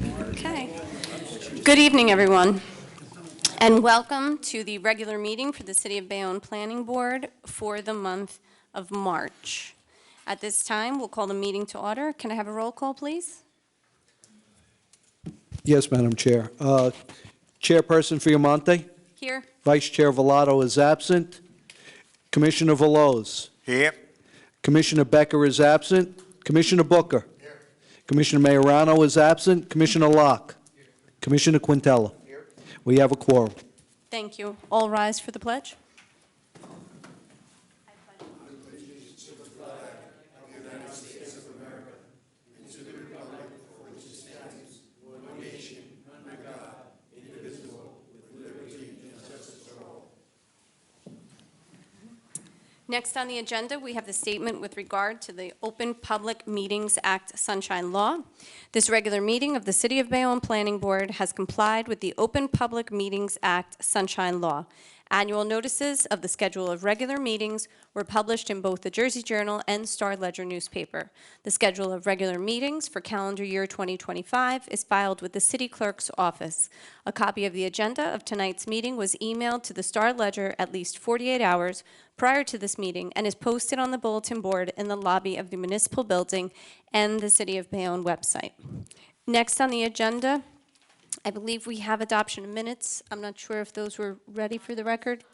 Okay. Good evening, everyone, and welcome to the regular meeting for the City of Bayonne Planning Board for the month of March. At this time, we'll call the meeting to order. Can I have a roll call, please? Yes, Madam Chair. Chairperson Fiamonte, Here. Vice Chair Velato is absent. Commissioner Veloz. Here. Commissioner Becker is absent. Commissioner Booker. Here. Commissioner Majorano is absent. Commissioner Locke. Here. Commissioner Quintella. Here. We have a quorum. Thank you. All rise for the pledge. Next on the agenda, we have the statement with regard to the Open Public Meetings Act Sunshine Law. This regular meeting of the City of Bayonne Planning Board has complied with the Open Public Meetings Act Sunshine Law. Annual notices of the schedule of regular meetings were published in both the Jersey Journal and Star Ledger newspaper. The schedule of regular meetings for calendar year 2025 is filed with the City Clerk's office. A copy of the agenda of tonight's meeting was emailed to the Star Ledger at least 48 hours prior to this meeting and is posted on the bulletin board in the lobby of the municipal building and the City of Bayonne website. Next on the agenda, I believe we have adoption of minutes. I'm not sure if those were ready for the record.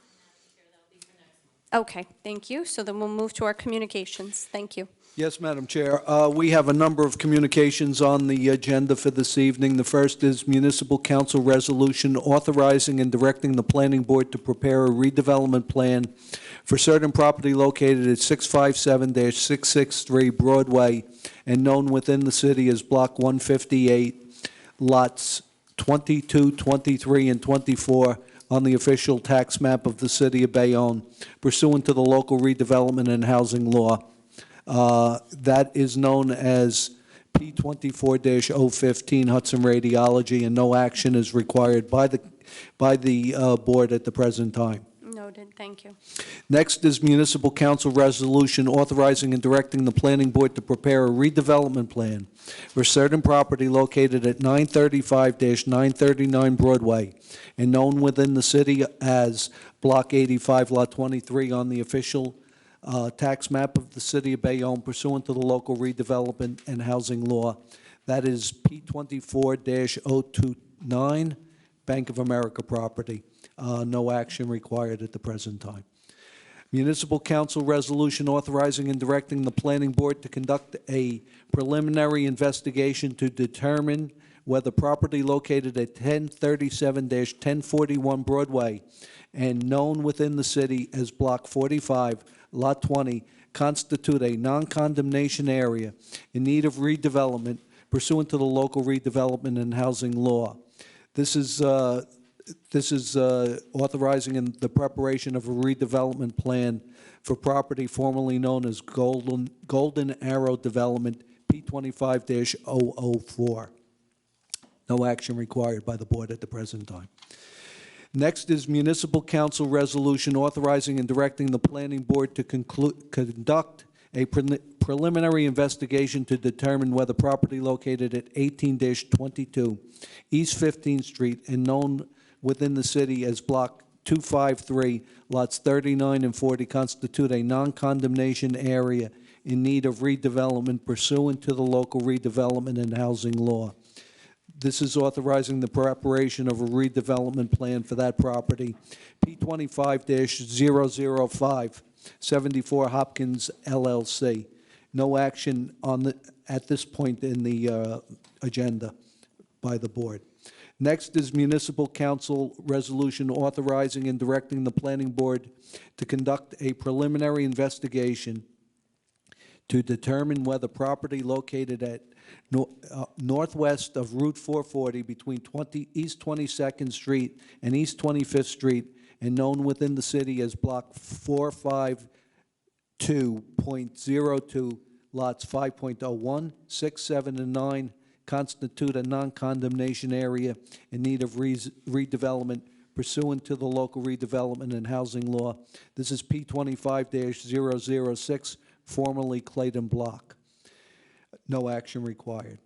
Okay, thank you. So then we'll move to our communications. Thank you. Yes, Madam Chair. We have a number of communications on the agenda for this evening. The first is Municipal Council Resolution authorizing and directing the Planning Board to prepare a redevelopment plan for certain property located at 657-663 Broadway and known within the city as Block 158, lots 22, 23, and 24 on the official tax map of the City of Bayonne pursuant to the local redevelopment and housing law. That is known as P24-015 Hudson Radiology, and no action is required by the board at the present time. Noted. Thank you. Next is Municipal Council Resolution authorizing and directing the Planning Board to prepare a redevelopment plan for certain property located at 935-939 Broadway and known within the city as Block 85, Lot 23 on the official tax map of the City of Bayonne pursuant to the local redevelopment and housing law. That is P24-029, Bank of America property. No action required at the present time. Municipal Council Resolution authorizing and directing the Planning Board to conduct a preliminary investigation to determine whether property located at 1037-1041 Broadway and known within the city as Block 45, Lot 20, constitute a non-condemnation area in need of redevelopment pursuant to the local redevelopment and housing law. This is authorizing in the preparation of a redevelopment plan for property formerly known as Golden Arrow Development, P25-004. No action required by the board at the present time. Next is Municipal Council Resolution authorizing and directing the Planning Board to conduct a preliminary investigation to determine whether property located at 18-22 East 15th Street and known within the city as Block 253, lots 39 and 40 constitute a non-condemnation area in need of redevelopment pursuant to the local redevelopment and housing law. This is authorizing the preparation of a redevelopment plan for that property, P25-005, 74 Hopkins LLC. No action at this point in the agenda by the board. Next is Municipal Council Resolution authorizing and directing the Planning Board to conduct a preliminary investigation to determine whether property located at northwest of Route 440 between East 22nd Street and East 25th Street and known within the city as Block 452.02, lots 5.01, 6, 7, and 9 constitute a non-condemnation area in need of redevelopment pursuant to the local redevelopment and housing law. This is P25-006, formerly Clayton Block. No action required.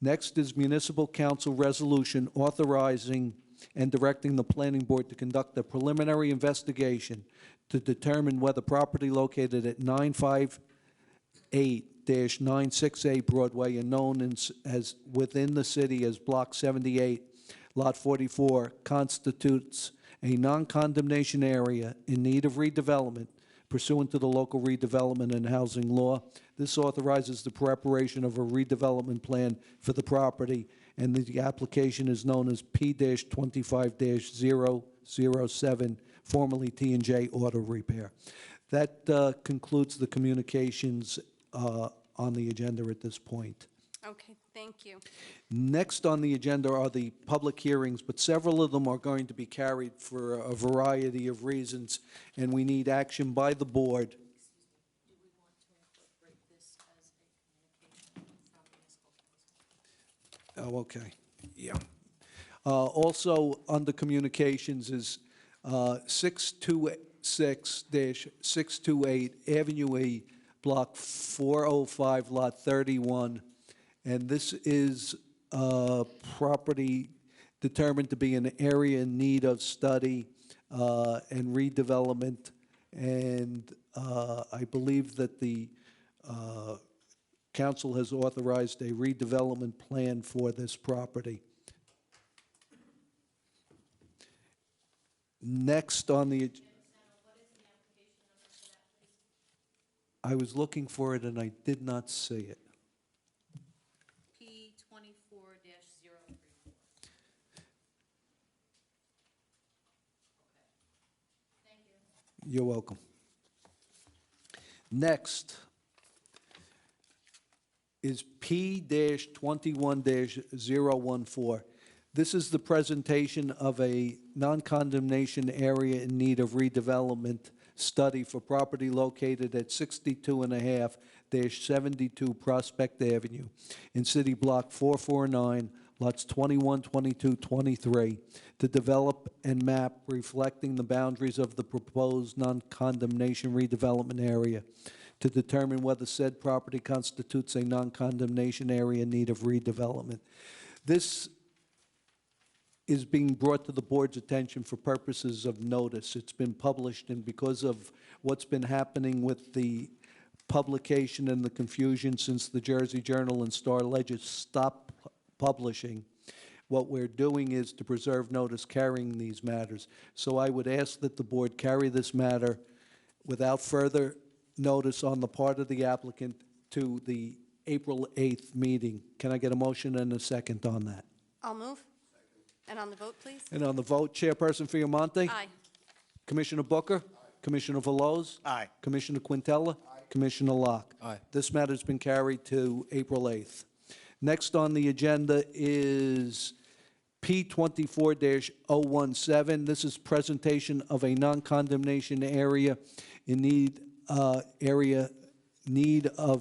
Next is Municipal Council Resolution authorizing and directing the Planning Board to conduct a preliminary investigation to determine whether property located at 958-96A Broadway and known as within the city as Block 78, Lot 44, constitutes a non-condemnation area in need of redevelopment pursuant to the local redevelopment and housing law. This authorizes the preparation of a redevelopment plan for the property, and the application is known as P-25-007, formerly T&J Auto Repair. That concludes the communications on the agenda at this point. Okay, thank you. Next on the agenda are the public hearings, but several of them are going to be carried for a variety of reasons, and we need action by the board. Do we want to incorporate this as a communication from municipal council? Oh, okay, yeah. Also, under communications is 626-628 Avenue E, Block 405, Lot 31, and this is property determined to be an area in need of study and redevelopment, and I believe that the council has authorized a redevelopment plan for this property. Next on the, I was looking for it and I did not see it. P-24-034. Thank you. You're welcome. Next is P-21-014. This is the presentation of a non-condemnation area in need of redevelopment study for property located at 62.5-72 Prospect Avenue in City Block 449, lots 21, 22, 23, to develop and map reflecting the boundaries of the proposed non-condemnation redevelopment area, to determine whether said property constitutes a non-condemnation area in need of redevelopment. This is being brought to the board's attention for purposes of notice. It's been published, and because of what's been happening with the publication and the confusion since the Jersey Journal and Star Ledger stopped publishing, what we're doing is to preserve notice carrying these matters. So I would ask that the board carry this matter without further notice on the part of the applicant to the April 8th meeting. Can I get a motion and a second on that? I'll move. And on the vote, please? And on the vote, Chairperson Fiamonte? Aye. Commissioner Booker? Commissioner Veloz? Aye. Commissioner Quintella? Commissioner Locke? Aye. This matter's been carried to April 8th. Next on the agenda is P-24-017. This is presentation of a non-condemnation area in need of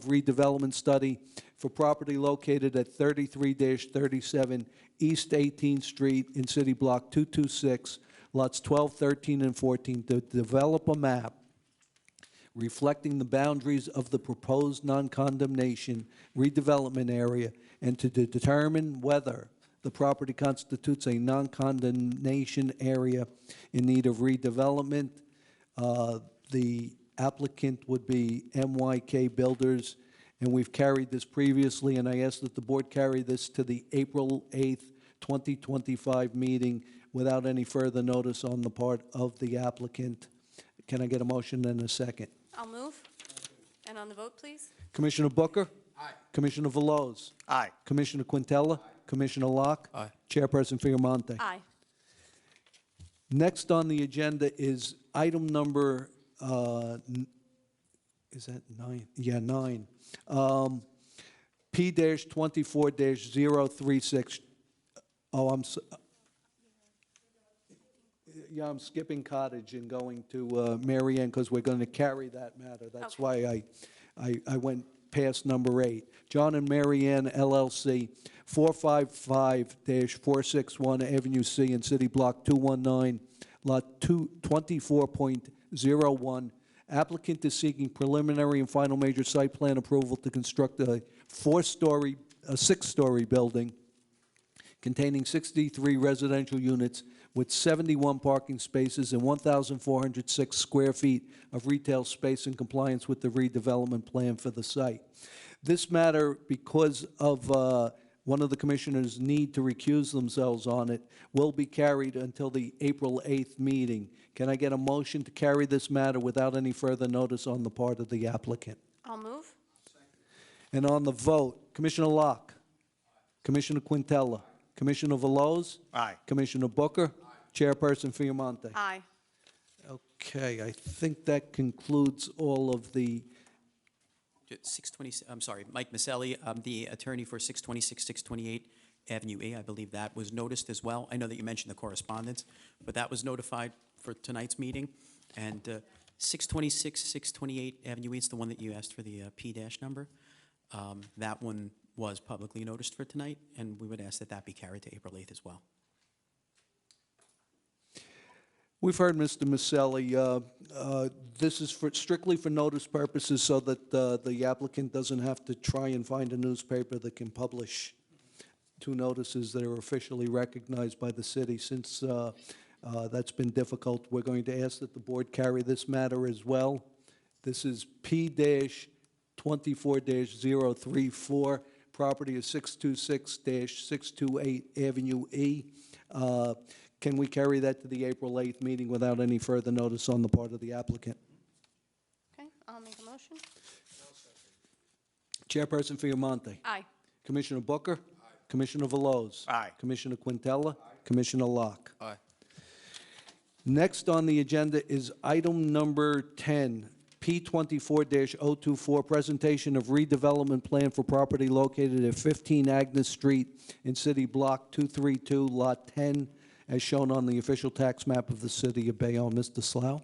redevelopment study for property located at 33-37 East 18th Street in City Block 226, lots 12, 13, and 14, to develop a map reflecting the boundaries of the proposed non-condemnation redevelopment area and to determine whether the property constitutes a non-condemnation area in need of redevelopment. The applicant would be MYK Builders, and we've carried this previously, and I ask that the board carry this to the April 8th, 2025 meeting without any further notice on the part of the applicant. Can I get a motion and a second? I'll move. And on the vote, please? Commissioner Booker? Aye. Commissioner Veloz? Aye. Commissioner Quintella? Commissioner Locke? Aye. Chairperson Fiamonte? Aye. Next on the agenda is item number, is that 9? Yeah, 9. P-24-036. Oh, yeah, I'm skipping Cottage and going to Mary Ann because we're going to carry that matter. That's Okay. why I went past number 8. John and Mary Ann LLC, 455-461 Avenue C in City Block 219, Lot 24.01. Applicant is seeking preliminary and final major site plan approval to construct a 4-story a six-story building containing 63 residential units with 71 parking spaces and 1,406 square feet of retail space in compliance with the redevelopment plan for the site. This matter, because of one of the commissioners' need to recuse themselves on it, will be carried until the April 8th meeting. Can I get a motion to carry this matter without any further notice on the part of the applicant? I'll move. And on the vote, Commissioner Locke. Commissioner Quintella. Commissioner Veloz. Aye. Commissioner Booker. Chairperson Fiamonte. Aye. Okay, I think that concludes all of the, 620, I'm sorry, Mike Maselli, I'm the attorney for 626, 628 Avenue A. I believe that was noticed as well. I know that you mentioned the correspondence, but that was notified for tonight's meeting. And 626, 628 Avenue E, it's the one that you asked for the P-dash number. That one was publicly noticed for tonight, and we would ask that that be carried to April 8th as well. we've heard Mr. Maselli. This is strictly for notice purposes so that the applicant doesn't have to try and find a newspaper that can publish two notices that are officially recognized by the city. Since that's been difficult, we're going to ask that the board carry this matter as well. This is P-24-034. Property is 626-628 Avenue E. Can we carry that to the April 8th meeting without any further notice on the part of the applicant? Okay, I'll make a motion. Chairperson Fiamonte. Aye. Commissioner Booker. Commissioner Veloz. Aye. Commissioner Quintella. Commissioner Locke. Aye. Next on the agenda is item number 10, P-24-024, presentation of redevelopment plan for property located at 15 Agnes Street in City Block 232, Lot 10, as shown on the official tax map of the city of Bayonne. Mr. Slough?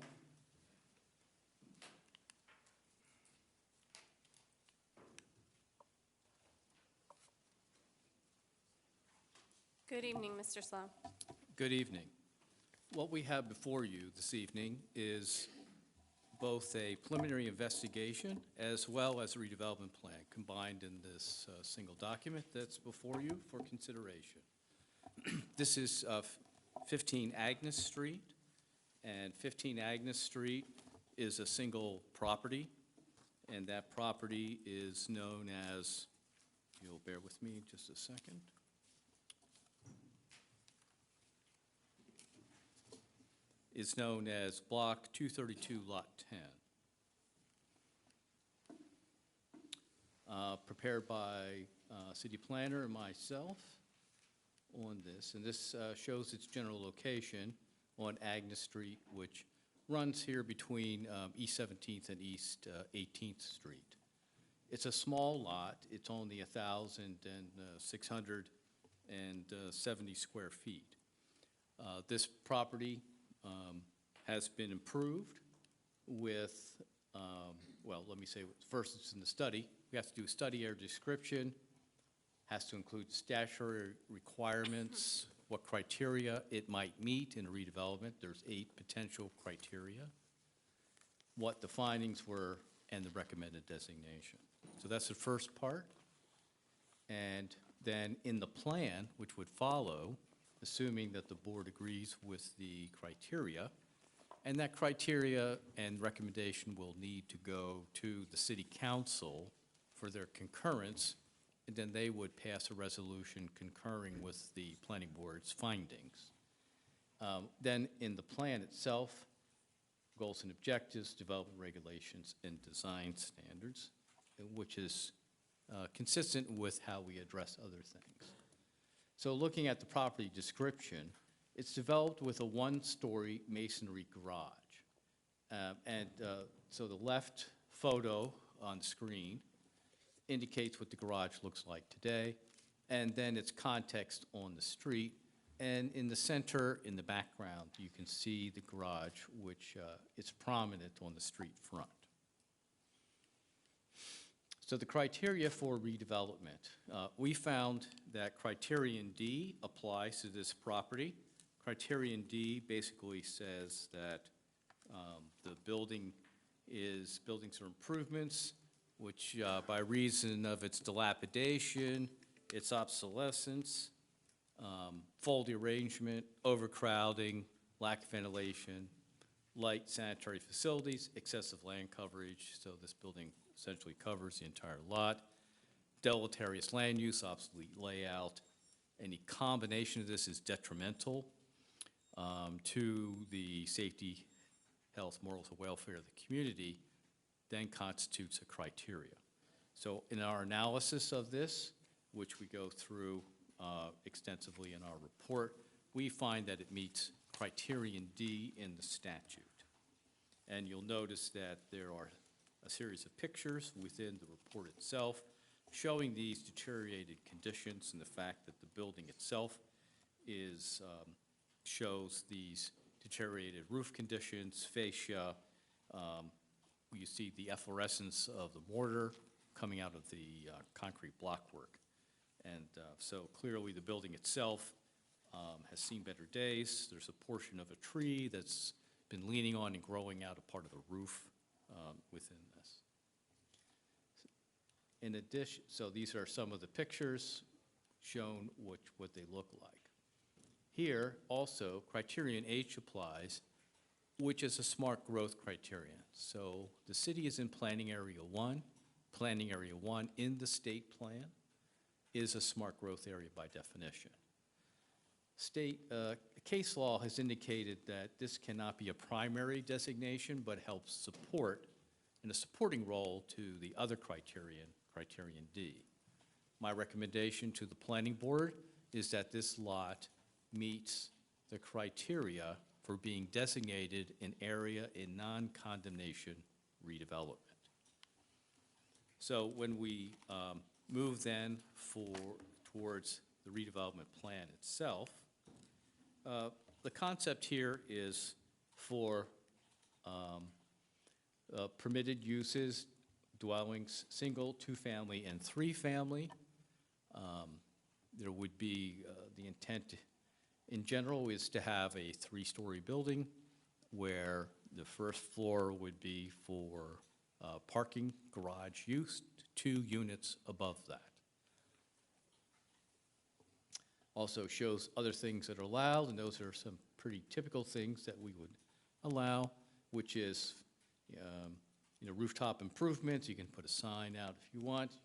Good evening, Mr. Slough. Good evening. What we have before you this evening is both a preliminary investigation as well as a redevelopment plan combined in this single document that's before you for consideration. This is 15 Agnes Street, and 15 Agnes Street is a single property, and that property is known as, you'll bear with me just a second. Is known as Block 232, Lot 10. Prepared by city planner and myself on this, and this shows its general location on Agnes Street, which runs here between East 17th and East 18th Street. It's a small lot. It's only 1,670 square feet. This property has been improved with, well, let me say, first it's in the study. We have to do a study area description, has to include statutory requirements, what criteria it might meet in a redevelopment. There's 8 potential criteria, what the findings were, and the recommended designation. So that's the first part. And then in the plan, which would follow, assuming that the board agrees with the criteria, and that criteria and recommendation will need to go to the city council for their concurrence, and then they would pass a resolution concurring with the planning board's findings. Then in the plan itself, goals and objectives, development regulations, and design standards, which is consistent with how we address other things. So looking at the property description, it's developed with a 1-story masonry garage. So the left photo on screen indicates what the garage looks like today, and then its context on the street. And in the center, in the background, you can see the garage, which is prominent on the street front. So the criteria for redevelopment. We found that criterion D applies to this property. Criterion D basically says that the buildings are improvements, which by reason of its dilapidation its obsolescence, faulty arrangement, overcrowding, lack of ventilation, light sanitary facilities, excessive land coverage, so this building essentially covers the entire lot, deleterious land use, obsolete layout. Any combination of this is detrimental to the safety, health, morals, and welfare of the community, then constitutes a criteria. So in our analysis of this, which we go through extensively in our report, we find that it meets criterion D in the statute. And you'll notice that there are a series of pictures within the report itself showing these deteriorated conditions and the fact that the building itself shows these deteriorated roof conditions, fascia. You see the efflorescence of the mortar coming out of the concrete blockwork. And so clearly the building itself has seen better days. There's a portion of a tree that's been leaning on and growing out a part of the roof within this. In addition, so these are some of the pictures shown what they look like. Here also, criterion H applies, which is a smart growth criterion. So the city is in planning area 1. Planning area 1 in the state plan is a smart growth area by definition. State case law has indicated that this cannot be a primary designation, but helps support in a supporting role to the other criterion, criterion D. My recommendation to the planning board is that this lot meets the criteria for being designated an area in non-condemnation redevelopment. So when we move then towards the redevelopment plan itself, the concept here is for permitted uses, dwellings, single, two-family, and three-family. There would be, the intent in general is to have a three-story building where the first floor would be for parking, garage use, 2 units above that. Also shows other things that are allowed, and those are some pretty typical things that we would allow, which is rooftop improvements. You can put a sign out if you want.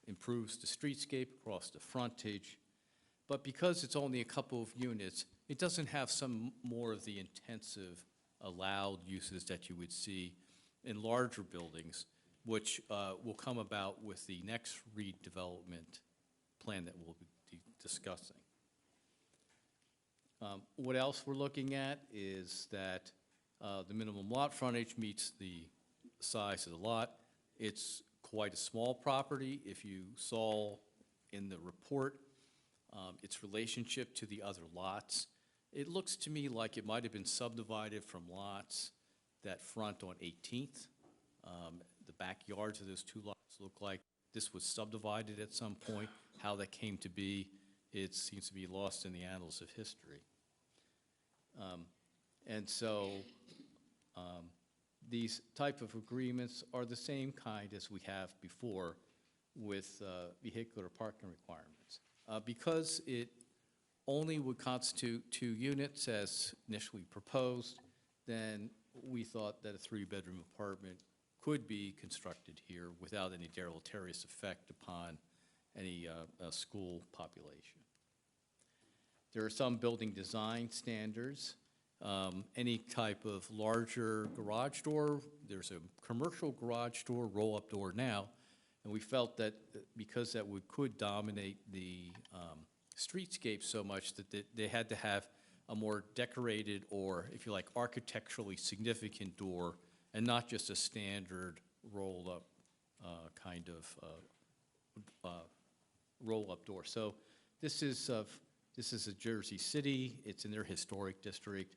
Improves the streetscape across the frontage. But because it's only a couple of units, it doesn't have some more of the intensive allowed uses that you would see in larger buildings, which will come about with the next redevelopment plan that we'll be discussing. What else we're looking at is that the minimum lot frontage meets the size of the lot. It's quite a small property. If you saw in the report its relationship to the other lots, it looks to me like it might have been subdivided from lots that front on 18th. The backyards of those 2 lots look like this was subdivided at some point. How that came to be, it seems to be lost in the annals of history. And so these type of agreements are the same kind as we have before with vehicular parking requirements. Because it only would constitute 2 units as initially proposed, then we thought that a 3-bedroom apartment could be constructed here without any deleterious effect upon any school population. There are some building design standards. Any type of larger garage door, there's a commercial garage door, roll-up door now, and we felt that because that could dominate the streetscape so much that they had to have a more decorated or, if you like, architecturally significant door, and not just a standard roll-up kind of roll-up door. So this is a Jersey City. It's in their historic district,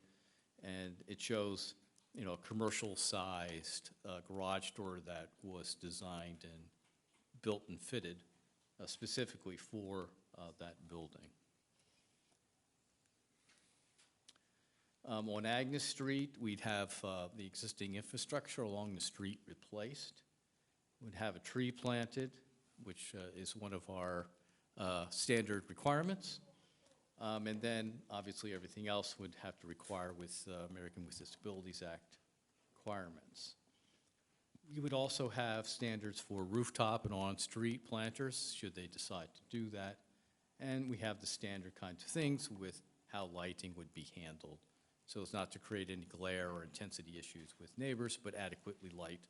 and it shows, a commercial-sized garage door that was designed and built and fitted specifically for that building. On Agnes Street, we'd have the existing infrastructure along the street replaced. We'd have a tree planted, which is one of our standard requirements. And then, obviously, everything else would have to require with American with Disabilities Act requirements. You would also have standards for rooftop and on-street planters, should they decide to do that. And we have the standard kinds of things with how lighting would be handled, so as not to create any glare or intensity issues with neighbors, but adequately light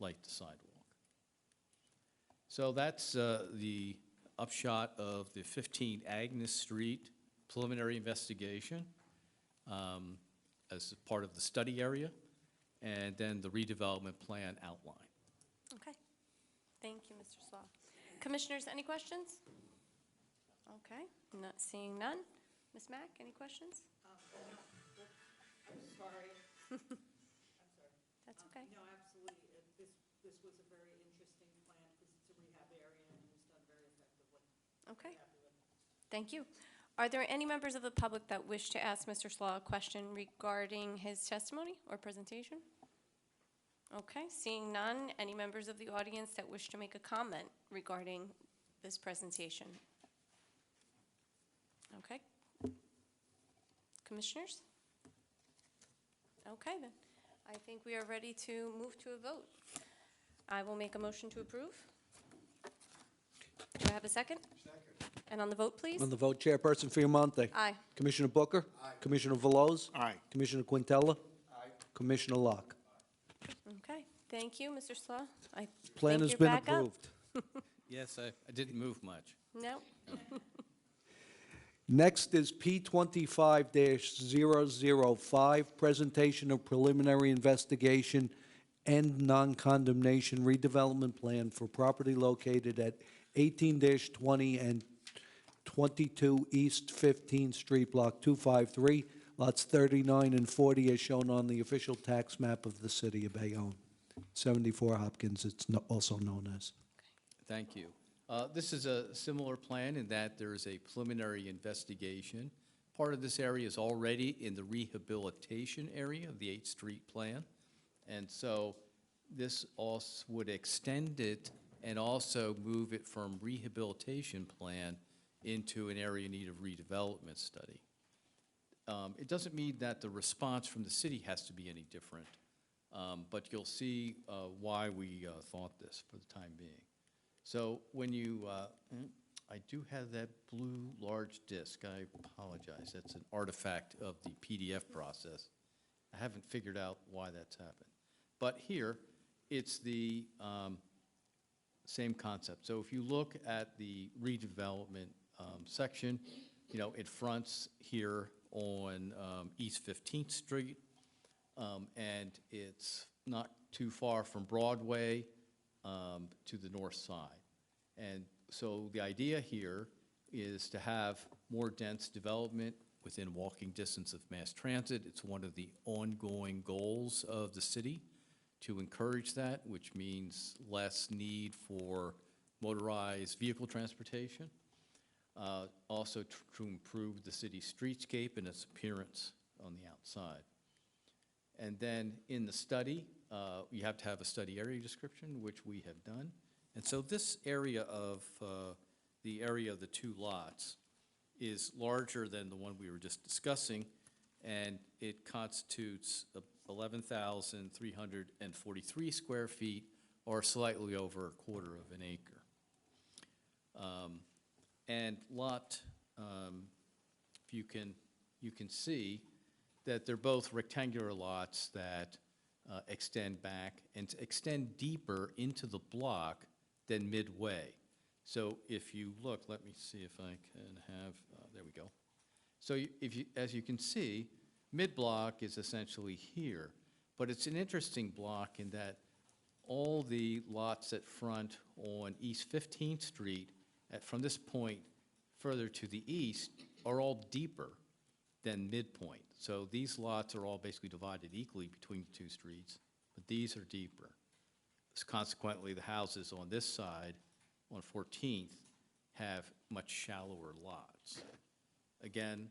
the sidewalk. So that's the upshot of the 15 Agnes Street preliminary investigation as part of the study area, and then the redevelopment plan outline. Okay. Thank you, Mr. Slaw. Commissioners, any questions? Okay, not seeing none. Ms. Mack, any questions? I'm sorry. I'm sorry. That's okay. No, absolutely. This was a very interesting plan because it's a rehab area and it was done very effectively. Okay, Happy with it. thank you. Are there any members of the public that wish to ask Mr. Slaw a question regarding his testimony or presentation? Okay, seeing none. Any members of the audience that wish to make a comment regarding this presentation? Okay. Commissioners? Okay, then. I think we are ready to move to a vote. I will make a motion to approve. Do I have a second? Second. And on the vote, please? On the vote, Chairperson Fiamonte. Aye. Commissioner Booker. Aye. Commissioner Veloz. Aye. Commissioner Quintella. Aye. Commissioner Locke. Okay, thank you, Mr. Slaw. I Plan think has you're been back up. approved. Yes, I didn't move much. No? Next is P25-005, presentation of preliminary investigation and non-condemnation redevelopment plan for property located at 18-20 and 22 East 15th Street, Block 253, lots 39 and 40, as shown on the official tax map of the city of Bayonne. 74 Hopkins, it's also known as. Thank you. This is a similar plan in that there is a preliminary investigation. Part of this area is already in the rehabilitation area of the 8th Street plan. And so this also would extend it and also move it from rehabilitation plan into an area in need of redevelopment study. It doesn't mean that the response from the city has to be any different, but you'll see why we thought this for the time being. So when you, I do have that blue large disk. I apologize. That's an artifact of the PDF process. I haven't figured out why that's happened. But here, it's the same concept. So if you look at the redevelopment section, you know, it fronts here on East 15th Street, and it's not too far from Broadway to the north side. And so the idea here is to have more dense development within walking distance of mass transit. It's one of the ongoing goals of the city to encourage that, which means less need for motorized vehicle transportation. Also to improve the city's streetscape and its appearance on the outside. And then in the study, you have to have a study area description, which we have done. And so this area of the area of the two lots is larger than the one we were just discussing, and it constitutes 11,343 square feet, or slightly over a quarter of an acre. And lot, you can see that they're both rectangular lots that extend back and extend deeper into the block than midway. So if you look, let me see if I can have, there we go. So as you can see, mid-block is essentially here, but it's an interesting block in that all the lots at front on East 15th Street, from this point further to the east, are all deeper than midpoint. So these lots are all basically divided equally between the two streets, but these are deeper. So consequently, the houses on this side, on 14th, have much shallower lots. Again,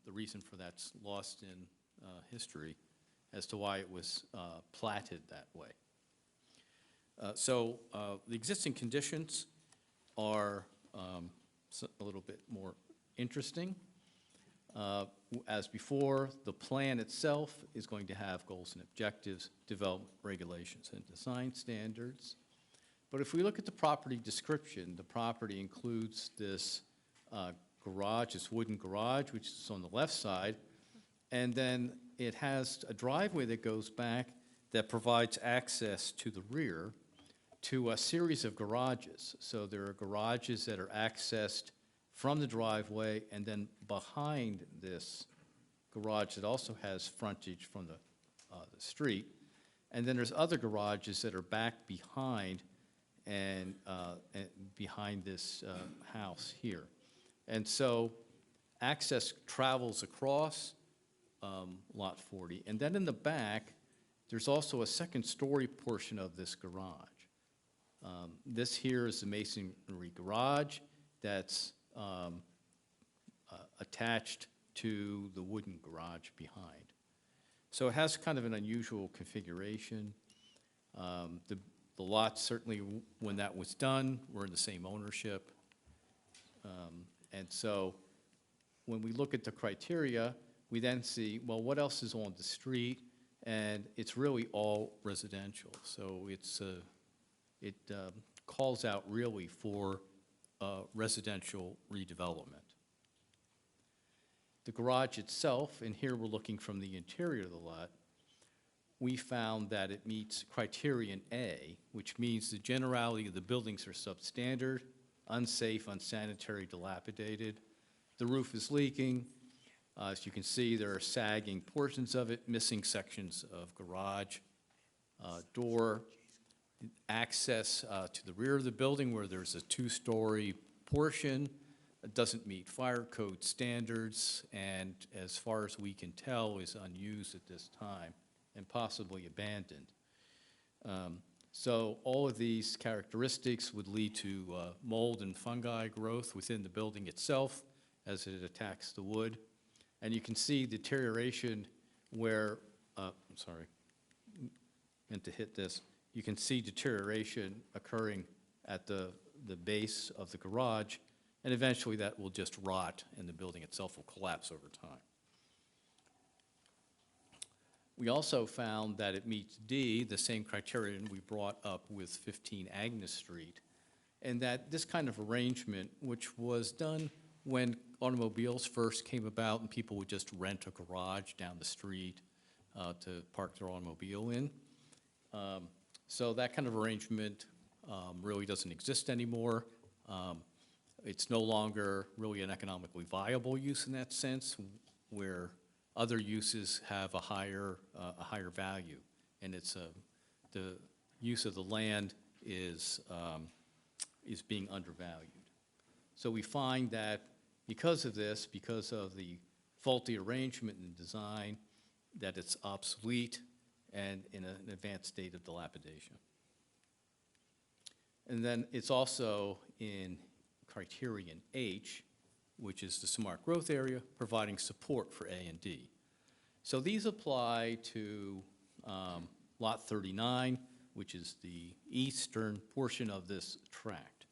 the reason for that's lost in history as to why it was platted that way. So the existing conditions are a little bit more interesting. As before, the plan itself is going to have goals and objectives, development regulations, and design standards. But if we look at the property description, the property includes this garage, this wooden garage, which is on the left side, and then it has a driveway that goes back that provides access to the rear to a series of garages. So there are garages that are accessed from the driveway, and then behind this garage that also has frontage from the street. And then there's other garages that are back behind and behind this house here. And so access travels across Lot 40. And then in the back, there's also a second-story portion of this garage. This here is the masonry garage that's attached to the wooden garage behind. So it has kind of an unusual configuration. The lots, certainly when that was done, were in the same ownership. And so when we look at the criteria, we then see, well, what else is on the street? And it's really all residential. So it calls out really for residential redevelopment. The garage itself, and here we're looking from the interior of the lot, we found that it meets criterion A, which means the generality of the buildings are substandard, unsafe, unsanitary, dilapidated. The roof is leaking. As you can see, there are sagging portions of it, missing sections of garage, door, access to the rear of the building where there's a two-story portion. It doesn't meet fire code standards, and as far as we can tell, is unused at this time and possibly abandoned. So all of these characteristics would lead to mold and fungi growth within the building itself as it attacks the wood. And you can see deterioration where, I'm sorry, meant to hit this. You can see deterioration occurring at the base of the garage, and eventually that will just rot and the building itself will collapse over time. We also found that it meets D, the same criterion we brought up with 15 Agnes Street, and that this kind of arrangement, which was done when automobiles first came about and people would just rent a garage down the street to park their automobile in. So that kind of arrangement really doesn't exist anymore. It's no longer really an economically viable use in that sense, where other uses have a higher value, and it's the use of the land is being undervalued. So we find that because of this, because of the faulty arrangement and design, that it's obsolete and in an advanced state of dilapidation. And then it's also in criterion H, which is the smart growth area, providing support for A and D. So these apply to Lot 39, which is the eastern portion of this tract.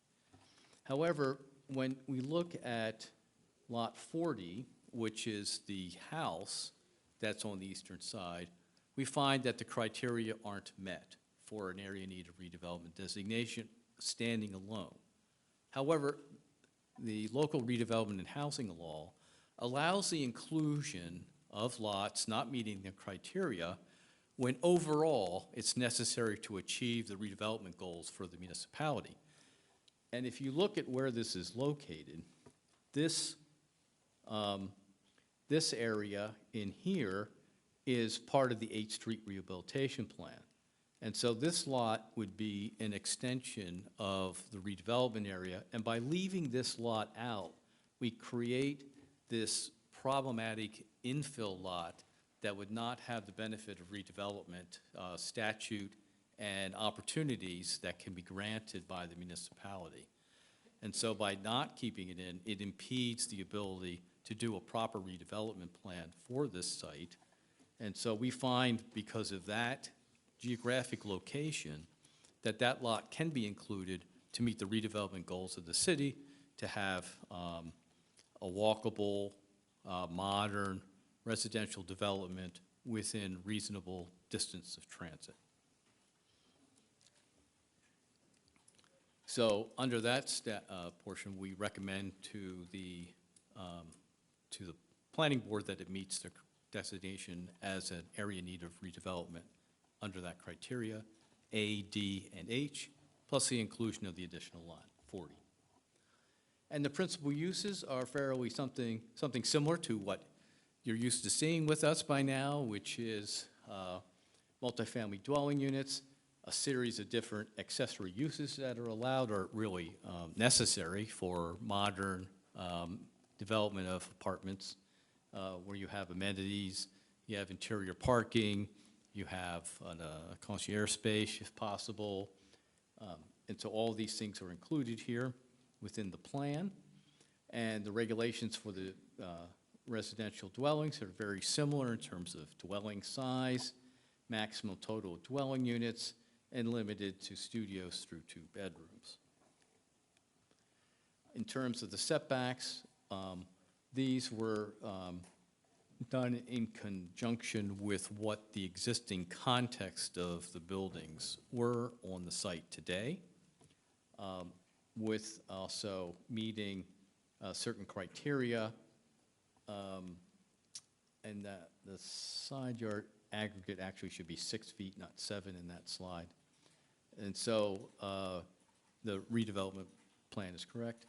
However, when we look at Lot 40, which is the house that's on the eastern side, we find that the criteria aren't met for an area in need of redevelopment designation standing alone. However, the local redevelopment and housing law allows the inclusion of lots not meeting the criteria when overall it's necessary to achieve the redevelopment goals for the municipality. And if you look at where this is located, this area in here is part of the 8th Street Rehabilitation Plan. And so this lot would be an extension of the redevelopment area, and by leaving this lot out, we create this problematic infill lot that would not have the benefit of redevelopment statute and opportunities that can be granted by the municipality. And so by not keeping it in, it impedes the ability to do a proper redevelopment plan for this site. And so we find, because of that geographic location, that that lot can be included to meet the redevelopment goals of the city, to have a walkable, modern residential development within reasonable distance of transit. So under that portion, we recommend to the planning board that it meets the designation as an area in need of redevelopment under that criteria, A, D, and H, plus the inclusion of the additional lot, 40. And the principal uses are fairly something similar to what you're used to seeing with us by now, which is multifamily dwelling units, a series of different accessory uses that are allowed or really necessary for modern development of apartments, where you have amenities, you have interior parking, you have a concierge space if possible. And so all these things are included here within the plan. And the regulations for the residential dwellings are very similar in terms of dwelling size, maximum total dwelling units, and limited to studios through 2 bedrooms. In terms of the setbacks, these were done in conjunction with what the existing context of the buildings were on the site today, with also meeting certain criteria, and that the side yard aggregate actually should be 6 feet, not 7 in that slide. And so the redevelopment plan is correct.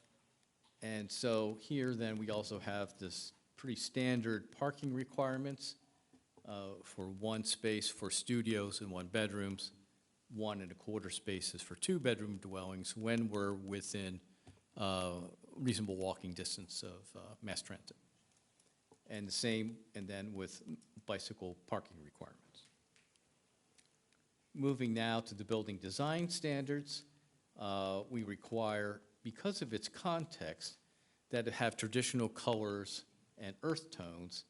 And so here then we also have this pretty standard parking requirements for 1 space for studios and 1 bedrooms, 1 1/4 spaces for 2 bedroom dwellings when we're within reasonable walking distance of mass transit. And the same, and then with bicycle parking requirements. Moving now to the building design standards, we require, because of its context, that it have traditional colors and earth tones,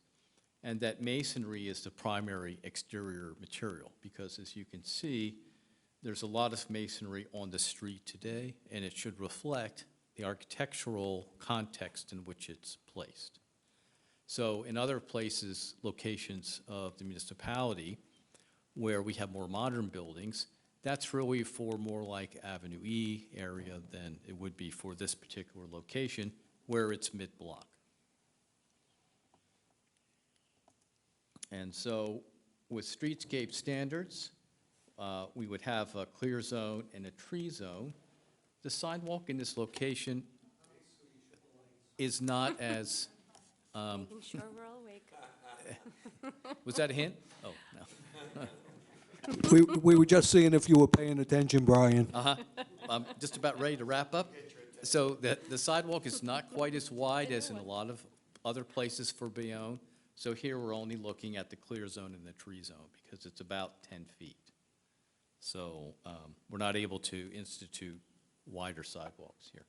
and that masonry is the primary exterior material, because as you can see, there's a lot of masonry on the street today, and it should reflect the architectural context in which it's placed. So in other places, locations of the municipality, where we have more modern buildings, that's really for more like Avenue E area than it would be for this particular location, where it's mid-block. And so with streetscape standards, we would have a clear zone and a tree zone. The sidewalk in this location is not as, Making sure we're all awake. was that a hint? Oh, no. We were just seeing if you were paying attention, Brian. I'm just about ready to wrap up. So the sidewalk is not quite as wide as in a lot of other places for Bayonne. So here we're only looking at the clear zone and the tree zone because it's about 10 feet. So we're not able to institute wider sidewalks here.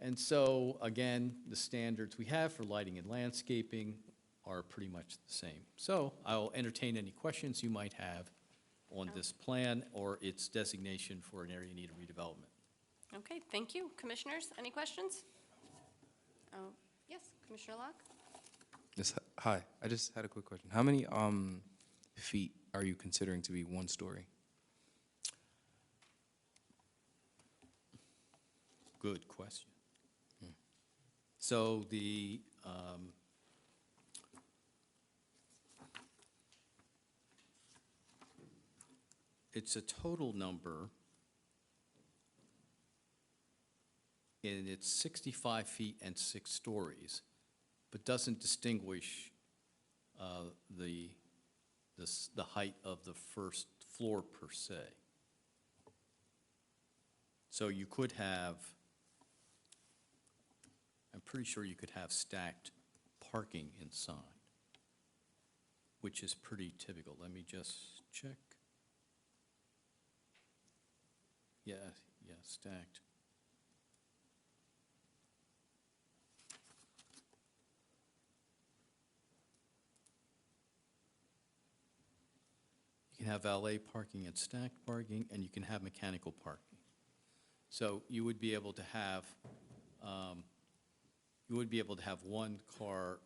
And so, again, the standards we have for lighting and landscaping are pretty much the same. So I'll entertain any questions you might have on this plan or its designation for an area in need of redevelopment. Okay, thank you. Commissioners, any questions? Oh, yes, Commissioner Locke? Yes, hi. I just had a quick question. How many feet are you considering to be 1 story? Good question. So the it's a total number, and it's 65 feet and 6 stories, but doesn't distinguish the height of the first floor per se. So you could have, I'm pretty sure you could have stacked parking inside, which is pretty typical. Let me just check. Yeah, stacked. You can have valet parking and stacked parking, and you can have mechanical parking. So you would be able to have you would be able to have one car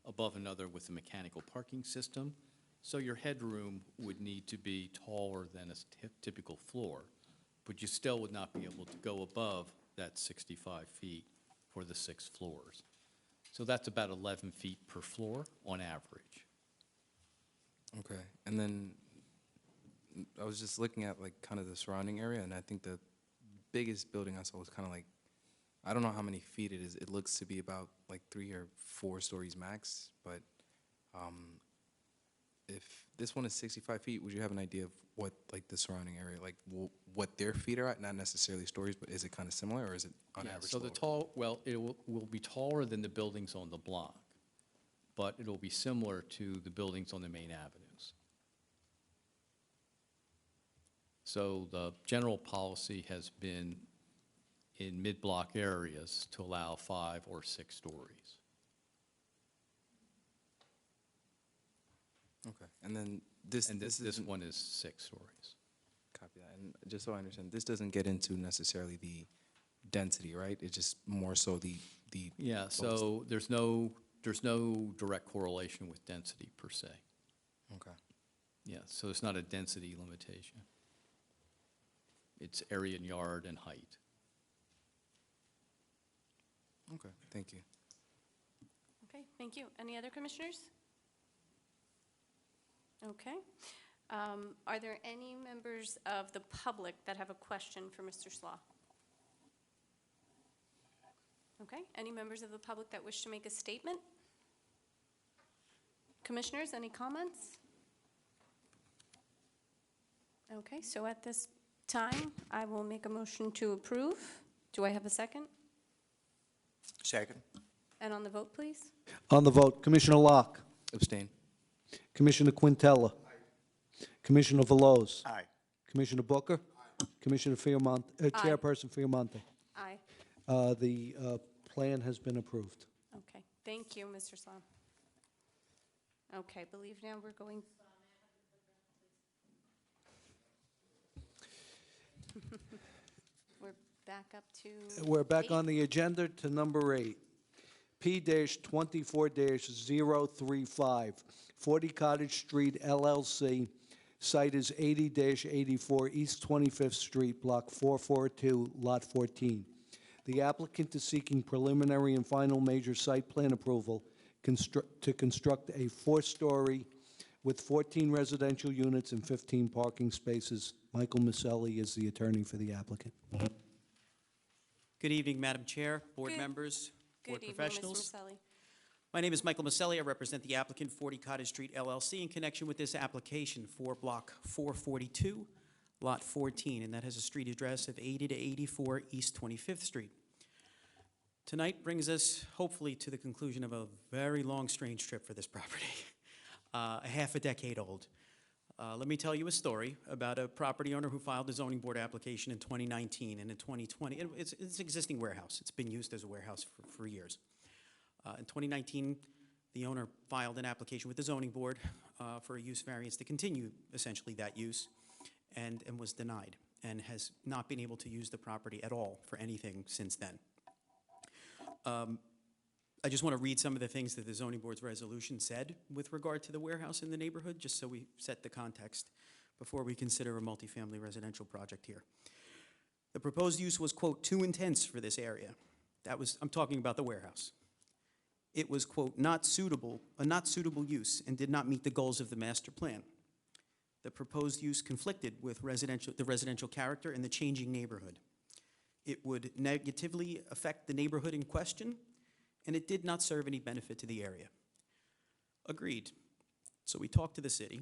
above another with a mechanical parking system. So your headroom would need to be taller than a typical floor, but you still would not be able to go above that 65 feet for the 6 floors. So that's about 11 feet per floor on average. Okay, and then I was just looking at like kind of the surrounding area, and I think the biggest building I saw was kind of like, I don't know how many feet it is. It looks to be about like 3 or 4 stories max, but if this one is 65 feet, would you have an idea of what like the surrounding area, like what their feet are at? Not necessarily stories, but is it kind of similar, or is it on Yeah, average so the lower? well, it will be taller than the buildings on the block, but it'll be similar to the buildings on the main avenues. So the general policy has been in mid-block areas to allow 5 or 6 stories. Okay, and then this And this isn't- one is 6 stories. Copy that. And just so I understand, this doesn't get into necessarily the density, right? It's just more so the Yeah, so there's no direct correlation with density per se. Okay. Yeah, so it's not a density limitation. It's area and yard and height. Okay, thank you. Okay, thank you. Any other commissioners? Okay. Are there any members of the public that have a question for Mr. Slaw? Okay, any members of the public that wish to make a statement? Commissioners, any comments? Okay, so at this time, I will make a motion to approve. Do I have a second? Second. And on the vote, please? On the vote, Commissioner Locke, Abstain. Commissioner Quintella, Commissioner Veloz, Aye. Commissioner Booker, Commissioner Chairperson Fiamonte. Aye. The plan has been approved. Okay, thank you, Mr. Slom. Okay, I believe now we're going. We're back up to. We're back 8. on the agenda to number 8. P-24-035, 40 Cottage Street LLC. Site is 80-84 East 25th Street, Block 442, Lot 14. The applicant is seeking preliminary and final major site plan approval to construct a 4-story with 14 residential units and 15 parking spaces. Michael Maselli is the attorney for the applicant. Good evening, Madam Chair, board Good- members, board Good evening, Mr. professionals. Maselli. My name is Michael Maselli. I represent the applicant, 40 Cottage Street LLC, in connection with this application for Block 442, Lot 14, and that has a street address of 80-84 East 25th Street. Tonight brings us, hopefully, to the conclusion of a very long, strange trip for this property, a half a decade old. Let me tell you a story about a property owner who filed a zoning board application in 2019, and in 2020, it's an existing warehouse. It's been used as a warehouse for years. In 2019, the owner filed an application with the zoning board for a use variance to continue essentially that use, and was denied, and has not been able to use the property at all for anything since then. I just want to read some of the things that the zoning board's resolution said with regard to the warehouse in the neighborhood, just so we set the context before we consider a multifamily residential project here. The proposed use was, quote, too intense for this area. I'm talking about the warehouse. It was, quote, a not suitable use and did not meet the goals of the master plan. The proposed use conflicted with the residential character and the changing neighborhood. It would negatively affect the neighborhood in question, and it did not serve any benefit to the area. Agreed. So we talked to the city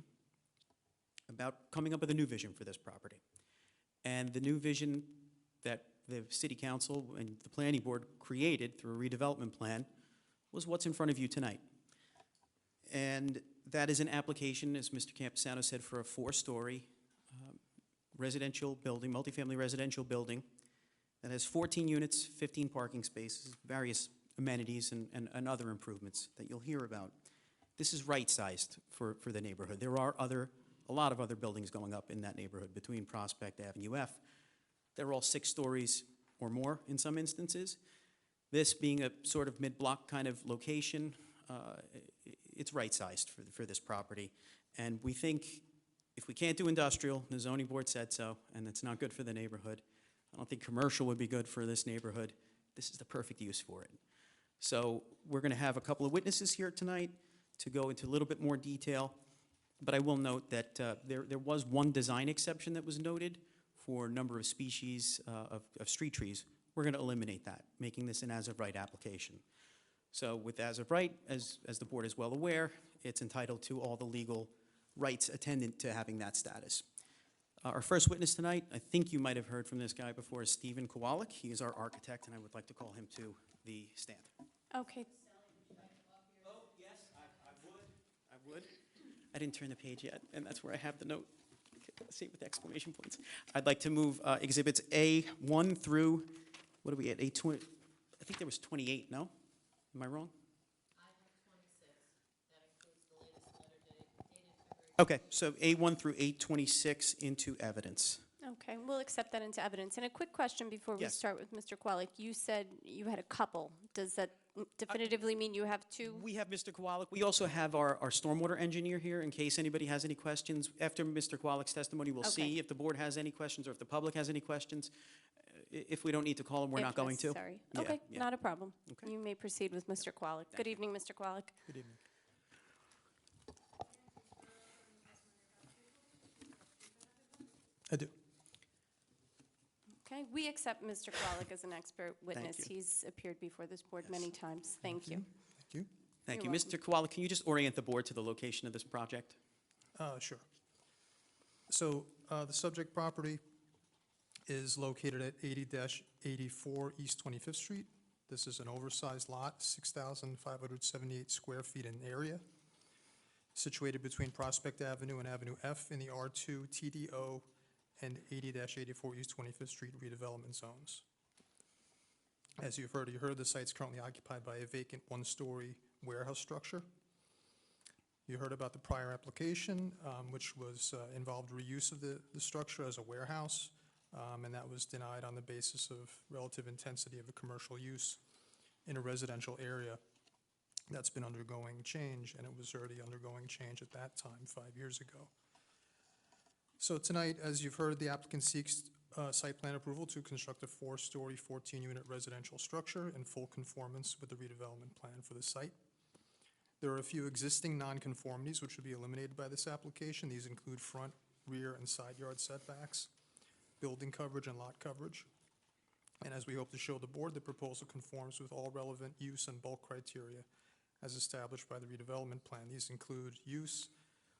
about coming up with a new vision for this property. And the new vision that the city council and the planning board created through a redevelopment plan was what's in front of you tonight. And that is an application, as Mr. Campusano said, for a 4-story residential building, multifamily residential building that has 14 units, 15 parking spaces, various amenities and other improvements that you'll hear about. This is right-sized for the neighborhood. There are a lot of other buildings going up in that neighborhood between Prospect Avenue F. They're all 6 stories or more in some instances. This being a sort of mid-block kind of location, it's right-sized for this property. And we think if we can't do industrial, the zoning board said so, and it's not good for the neighborhood, I don't think commercial would be good for this neighborhood, this is the perfect use for it. So we're going to have a couple of witnesses here tonight to go into a little bit more detail, but I will note that there was one design exception that was noted for a number of species of street trees. We're going to eliminate that, making this an as-of-right application. So with as-of-right, as the board is well aware, it's entitled to all the legal rights attendant to having that status. Our first witness tonight, I think you might have heard from this guy before, is Stephen Kowalik. He is our architect, and I would like to call him to the stand. Okay. Oh, yes, I would. I didn't turn the page yet, and that's where I have the note. Okay, see with exclamation points. I'd like to move exhibits A1 through, what are we at, A20? I think there was 28, no? Am I wrong? I have 26. That includes the latest letter dated February. Okay, so A1 through A26 into evidence. Okay, we'll accept that into evidence. And a quick question before we Yes. start with Mr. Kowalik. You said you had a couple. Does that definitively mean you have two? We have Mr. Kowalik. We also have our stormwater engineer here in case anybody has any questions. After Mr. Kowalik's testimony, we'll Okay. see if the board has any questions or if the public has any questions. If we don't need to call him, we're If not going to. necessary. Yeah, Okay, yeah. not a problem. Okay. You may proceed with Mr. Kowalik. Good evening, Mr. Kowalik. Good evening. I do. Okay, we accept Mr. Kowalik as an expert witness. you. He's appeared before this board many times. Thank you. Thank you. Thank You're you. Mr. Kowalik, can you just orient the board to the location of this project? Sure. So the subject property is located at 80-84 East 25th Street. This is an oversized lot, 6,578 square feet in area, situated between Prospect Avenue and Avenue F in the R2 TDO and 80-84 East 25th Street redevelopment zones. As you heard, the site's currently occupied by a vacant one-story warehouse structure. You heard about the prior application, which was involved reuse of the structure as a warehouse, and that was denied on the basis of relative intensity of a commercial use in a residential area that's been undergoing change, and it was already undergoing change at that time, 5 years ago. So tonight, as you've heard, the applicant seeks site plan approval to construct a 4-story, 14-unit residential structure in full conformance with the redevelopment plan for the site. There are a few existing nonconformities which would be eliminated by this application. These include front, rear, and side yard setbacks, building coverage, and lot coverage. And as we hope to show the board, the proposal conforms with all relevant use and bulk criteria as established by the redevelopment plan. These include use,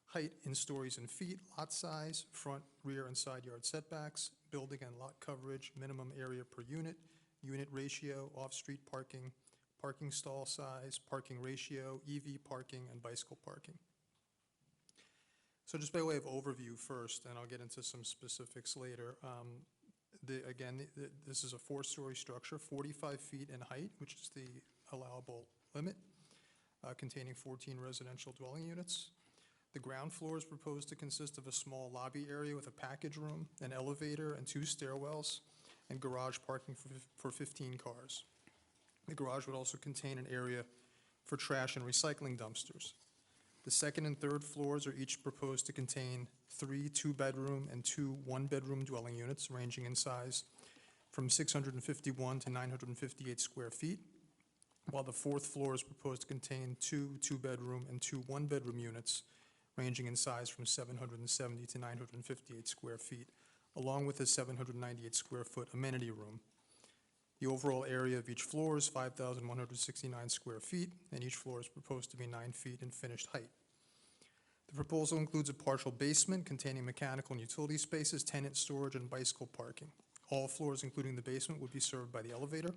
height in stories and feet, lot size, front, rear, and side yard setbacks, building and lot coverage, minimum area per unit, unit ratio, off-street parking, parking stall size, parking ratio, EV parking, and bicycle parking. So just by way of overview first, and I'll get into some specifics later, this is a 4-story structure, 45 feet in height, which is the allowable limit, containing 14 residential dwelling units. The ground floor is proposed to consist of a small lobby area with a package room, an elevator, and 2 stairwells, and garage parking for 15 cars. The garage would also contain an area for trash and recycling dumpsters. The second and third floors are each proposed to contain 3 two-bedroom and 2 one-bedroom dwelling units, ranging in size from 651 to 958 square feet, while the fourth floor is proposed to contain 2 two-bedroom and 2 one-bedroom units, ranging in size from 770 to 958 square feet, along with a 798 square foot amenity room. The overall area of each floor is 5,169 square feet, and each floor is proposed to be 9 feet in finished height. The proposal includes a partial basement containing mechanical and utility spaces, tenant storage, and bicycle parking. All floors, including the basement, would be served by the elevator.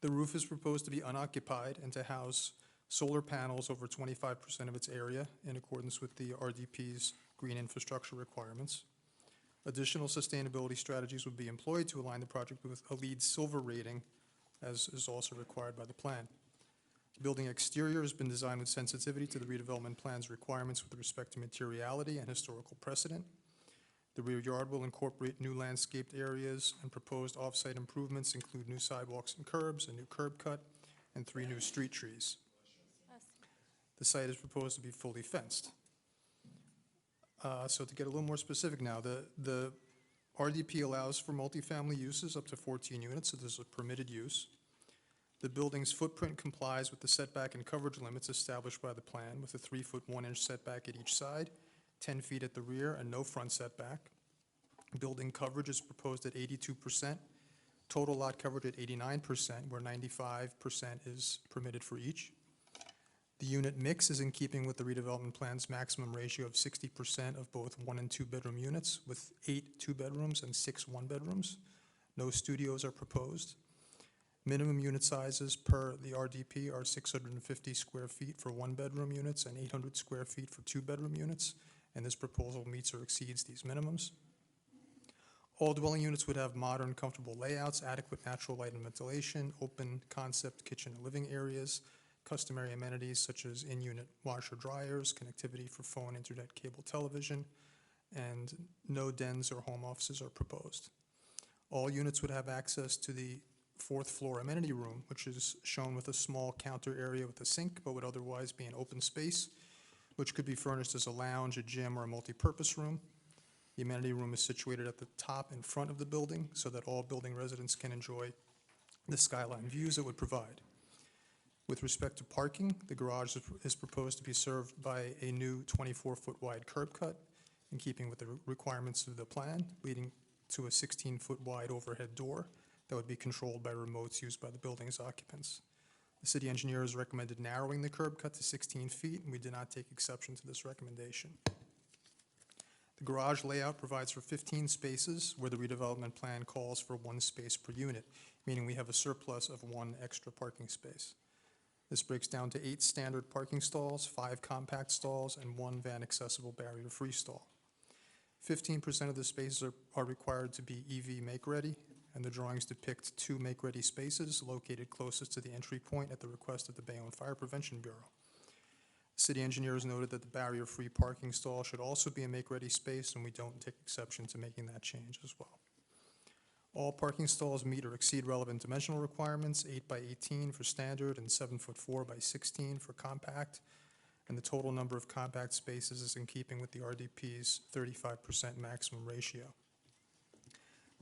The roof is proposed to be unoccupied and to house solar panels over 25% of its area in accordance with the RDP's green infrastructure requirements. Additional sustainability strategies would be employed to align the project with a LEED Silver rating, as is also required by the plan. The building exterior has been designed with sensitivity to the redevelopment plan's requirements with respect to materiality and historical precedent. The rear yard will incorporate new landscaped areas, and proposed off-site improvements include new sidewalks and curbs, a new curb cut, and 3 new street trees. The site is proposed to be fully fenced. So to get a little more specific now, the RDP allows for multifamily uses up to 14 units, so this is a permitted use. The building's footprint complies with the setback and coverage limits established by the plan, with a 3-foot 1-inch setback at each side, 10 feet at the rear, and no front setback. Building coverage is proposed at 82%, total lot coverage at 89%, where 95% is permitted for each. The unit mix is in keeping with the redevelopment plan's maximum ratio of 60% of both 1- and 2-bedroom units, with 8 2-bedrooms and 6 1-bedrooms. No studios are proposed. Minimum unit sizes per the RDP are 650 square feet for 1-bedroom units and 800 square feet for 2-bedroom units, and this proposal meets or exceeds these minimums. All dwelling units would have modern, comfortable layouts, adequate natural light and ventilation, open concept kitchen and living areas, customary amenities such as in-unit washer dryers, connectivity for phone, internet, cable television, and no dens or home offices are proposed. All units would have access to the 4th floor amenity room, which is shown with a small counter area with a sink, but would otherwise be an open space, which could be furnished as a lounge, a gym, or a multi-purpose room. The amenity room is situated at the top in front of the building so that all building residents can enjoy the skyline views it would provide. With respect to parking, the garage is proposed to be served by a new 24-foot wide curb cut, in keeping with the requirements of the plan, leading to a 16-foot wide overhead door that would be controlled by remotes used by the building's occupants. The city engineer has recommended narrowing the curb cut to 16 feet, and we did not take exception to this recommendation. The garage layout provides for 15 spaces, where the redevelopment plan calls for 1 space per unit, meaning we have a surplus of 1 extra parking space. This breaks down to 8 standard parking stalls, 5 compact stalls, and 1 van-accessible barrier-free stall. 15% of the spaces are required to be EV make-ready, and the drawings depict 2 make-ready spaces located closest to the entry point at the request of the Bayonne Fire Prevention Bureau. City engineers noted that the barrier-free parking stall should also be a make-ready space, and we don't take exception to making that change as well. All parking stalls meet or exceed relevant dimensional requirements, 8 by 18 for standard and 7'4" by 16 for compact, and the total number of compact spaces is in keeping with the RDP's 35% maximum ratio.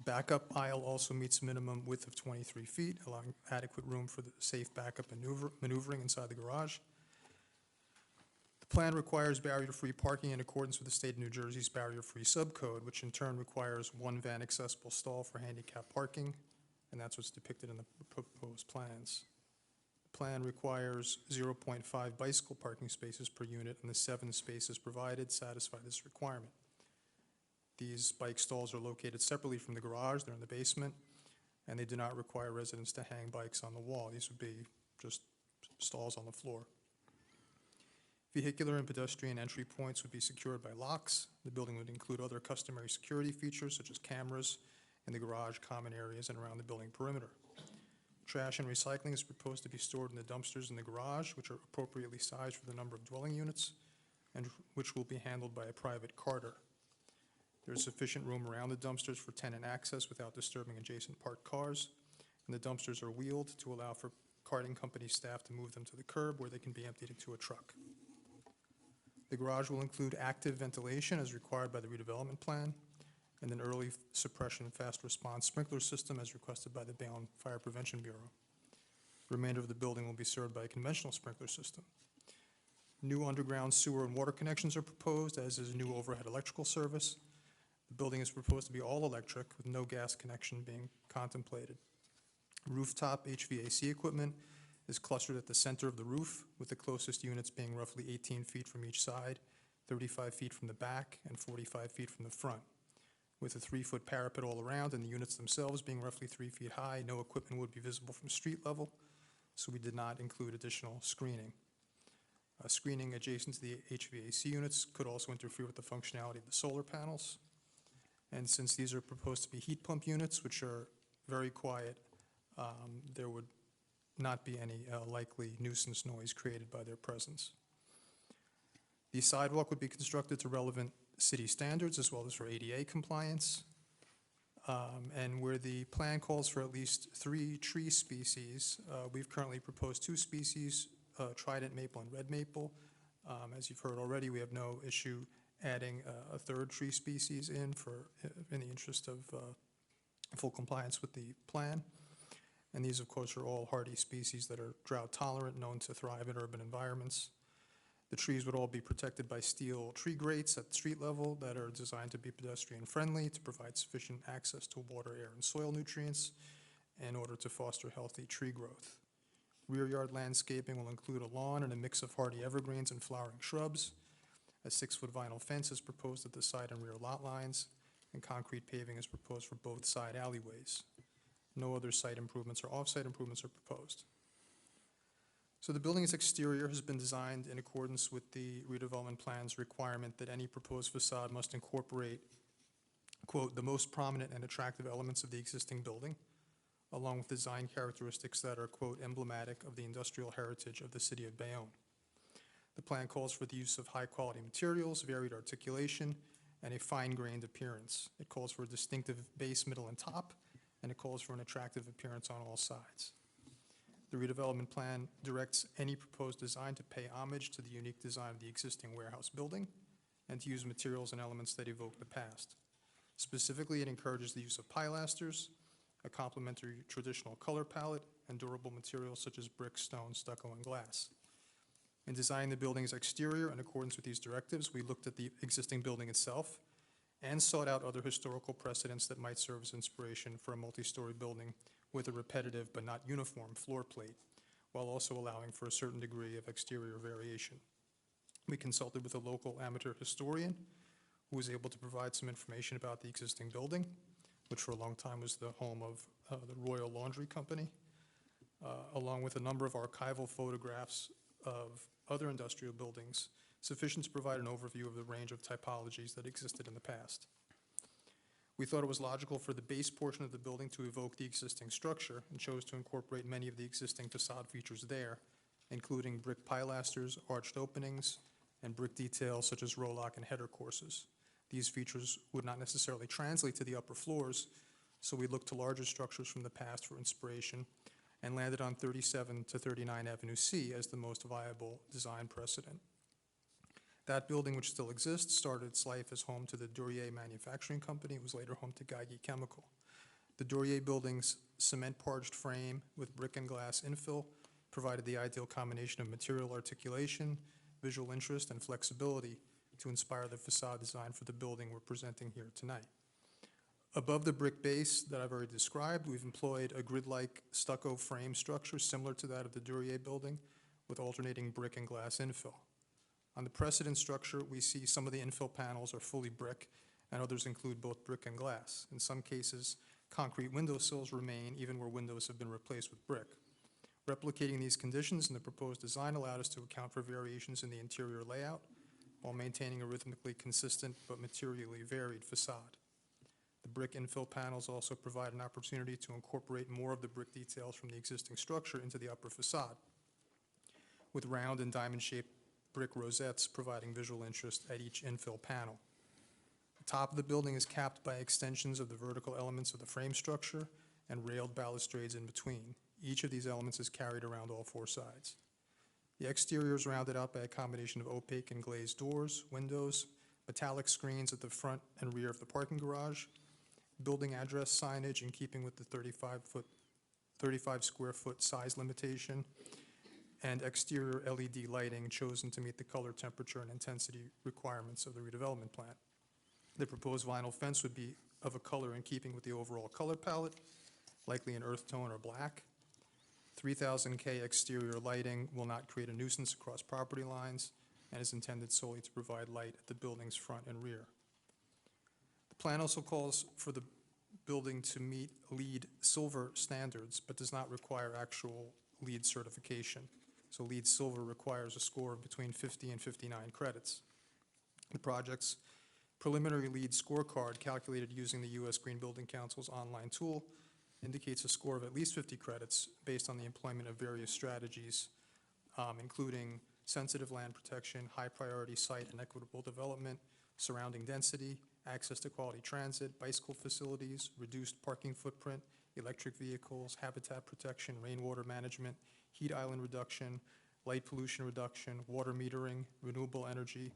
Backup aisle also meets minimum width of 23 feet, allowing adequate room for the safe backup maneuvering inside the garage. The plan requires barrier-free parking in accordance with the state of New Jersey's barrier-free subcode, which in turn requires 1 van-accessible stall for handicap parking, and that's what's depicted in the proposed plans. The plan requires 0.5 bicycle parking spaces per unit, and the 7 spaces provided satisfy this requirement. These bike stalls are located separately from the garage. They're in the basement, and they do not require residents to hang bikes on the wall. These would be just stalls on the floor. Vehicular and pedestrian entry points would be secured by locks. The building would include other customary security features such as cameras in the garage, common areas, and around the building perimeter. Trash and recycling is proposed to be stored in the dumpsters in the garage, which are appropriately sized for the number of dwelling units, and which will be handled by a private carter. There is sufficient room around the dumpsters for tenant access without disturbing adjacent parked cars, and the dumpsters are wheeled to allow for carting company staff to move them to the curb where they can be emptied into a truck. The garage will include active ventilation as required by the redevelopment plan, and an early suppression fast response sprinkler system as requested by the Bayonne Fire Prevention Bureau. The remainder of the building will be served by a conventional sprinkler system. New underground sewer and water connections are proposed, as is new overhead electrical service. The building is proposed to be all electric, with no gas connection being contemplated. Rooftop HVAC equipment is clustered at the center of the roof, with the closest units being roughly 18 feet from each side, 35 feet from the back, and 45 feet from the front. With a 3-foot parapet all around and the units themselves being roughly 3 feet high, no equipment would be visible from street level, so we did not include additional screening. Screening adjacent to the HVAC units could also interfere with the functionality of the solar panels. And since these are proposed to be heat pump units, which are very quiet, there would not be any likely nuisance noise created by their presence. The sidewalk would be constructed to relevant city standards as well as for ADA compliance. And where the plan calls for at least 3 tree species, we've currently proposed 2 species, trident maple and red maple. As you've heard already, we have no issue adding a 3rd tree species in the interest of full compliance with the plan. And these, of course, are all hardy species that are drought tolerant, known to thrive in urban environments. The trees would all be protected by steel tree grates at street level that are designed to be pedestrian friendly to provide sufficient access to water, air, and soil nutrients in order to foster healthy tree growth. Rear yard landscaping will include a lawn and a mix of hardy evergreens and flowering shrubs. A 6-foot vinyl fence is proposed at the side and rear lot lines, and concrete paving is proposed for both side alleyways. No other site improvements or off-site improvements are proposed. So the building's exterior has been designed in accordance with the redevelopment plan's requirement that any proposed facade must incorporate, quote, "the most prominent and attractive elements of the existing building, along with design characteristics that are, quote, emblematic of the industrial heritage of the city of Bayonne." The plan calls for the use of high-quality materials, varied articulation, and a fine-grained appearance. It calls for a distinctive base, middle, and top, and it calls for an attractive appearance on all sides. The redevelopment plan directs any proposed design to pay homage to the unique design of the existing warehouse building and to use materials and elements that evoke the past. Specifically, it encourages the use of pilasters, a complementary traditional color palette, and durable materials such as brick, stone, stucco, and glass. In designing the building's exterior in accordance with these directives, we looked at the existing building itself and sought out other historical precedents that might serve as inspiration for a multi-story building with a repetitive but not uniform floor plate, while also allowing for a certain degree of exterior variation. We consulted with a local amateur historian who was able to provide some information about the existing building, which for a long time was the home of the Royal Laundry Company, along with a number of archival photographs of other industrial buildings, sufficient to provide an overview of the range of typologies that existed in the past. We thought it was logical for the base portion of the building to evoke the existing structure and chose to incorporate many of the existing facade features there, including brick pilasters, arched openings, and brick details such as rowlock and header courses. These features would not necessarily translate to the upper floors, so we looked to larger structures from the past for inspiration and landed on 37 to 39 Avenue C as the most viable design precedent. That building, which still exists, started its life as home to the Duryea Manufacturing Company. It was later home to Geigy Chemical. The Duryea building's cement-parged frame with brick and glass infill provided the ideal combination of material articulation, visual interest, and flexibility to inspire the facade design for the building we're presenting here tonight. Above the brick base that I've already described, we've employed a grid-like stucco frame structure similar to that of the Duryea building with alternating brick and glass infill. On the precedent structure, we see some of the infill panels are fully brick, and others include both brick and glass. In some cases, concrete windowsills remain even where windows have been replaced with brick. Replicating these conditions in the proposed design allowed us to account for variations in the interior layout while maintaining a rhythmically consistent but materially varied facade. The brick infill panels also provide an opportunity to incorporate more of the brick details from the existing structure into the upper facade, with round and diamond-shaped brick rosettes providing visual interest at each infill panel. The top of the building is capped by extensions of the vertical elements of the frame structure and railed balustrades in between. Each of these elements is carried around all 4 sides. The exterior is rounded out by a combination of opaque and glazed doors, windows, metallic screens at the front and rear of the parking garage, building address signage in keeping with the 35 square foot size limitation, and exterior LED lighting chosen to meet the color, temperature, and intensity requirements of the redevelopment plan. The proposed vinyl fence would be of a color in keeping with the overall color palette, likely an earth tone or black. 3000 K exterior lighting will not create a nuisance across property lines and is intended solely to provide light at the building's front and rear. The plan also calls for the building to meet LEED Silver standards, but does not require actual LEED certification. So LEED Silver requires a score of between 50 and 59 credits. The project's preliminary LEED scorecard, calculated using the U.S. Green Building Council's online tool, indicates a score of at least 50 credits based on the employment of various strategies, including sensitive land protection, high priority site and equitable development, surrounding density, access to quality transit, bicycle facilities, reduced parking footprint, electric vehicles, habitat protection, rainwater management, heat island reduction, light pollution reduction, water metering, renewable energy,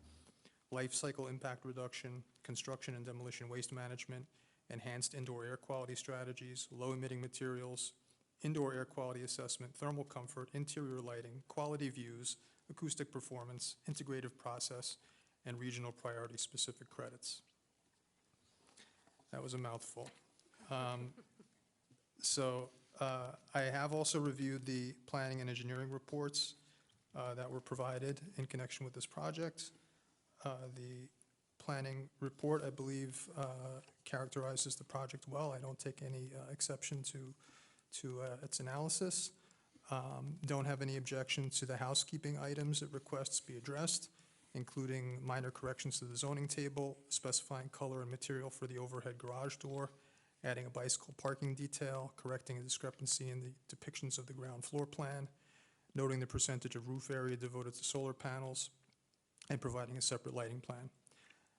life cycle impact reduction, construction and demolition waste management, enhanced indoor air quality strategies, low-emitting materials, indoor air quality assessment, thermal comfort, interior lighting, quality views, acoustic performance, integrative process, and regional priority-specific credits. That was a mouthful. I have also reviewed the planning and engineering reports that were provided in connection with this project. The planning report, I believe, characterizes the project well. I don't take any exception to its analysis. Don't have any objection to the housekeeping items it requests be addressed, including minor corrections to the zoning table, specifying color and material for the overhead garage door, adding a bicycle parking detail, correcting a discrepancy in the depictions of the ground floor plan, noting the percentage of roof area devoted to solar panels, and providing a separate lighting plan.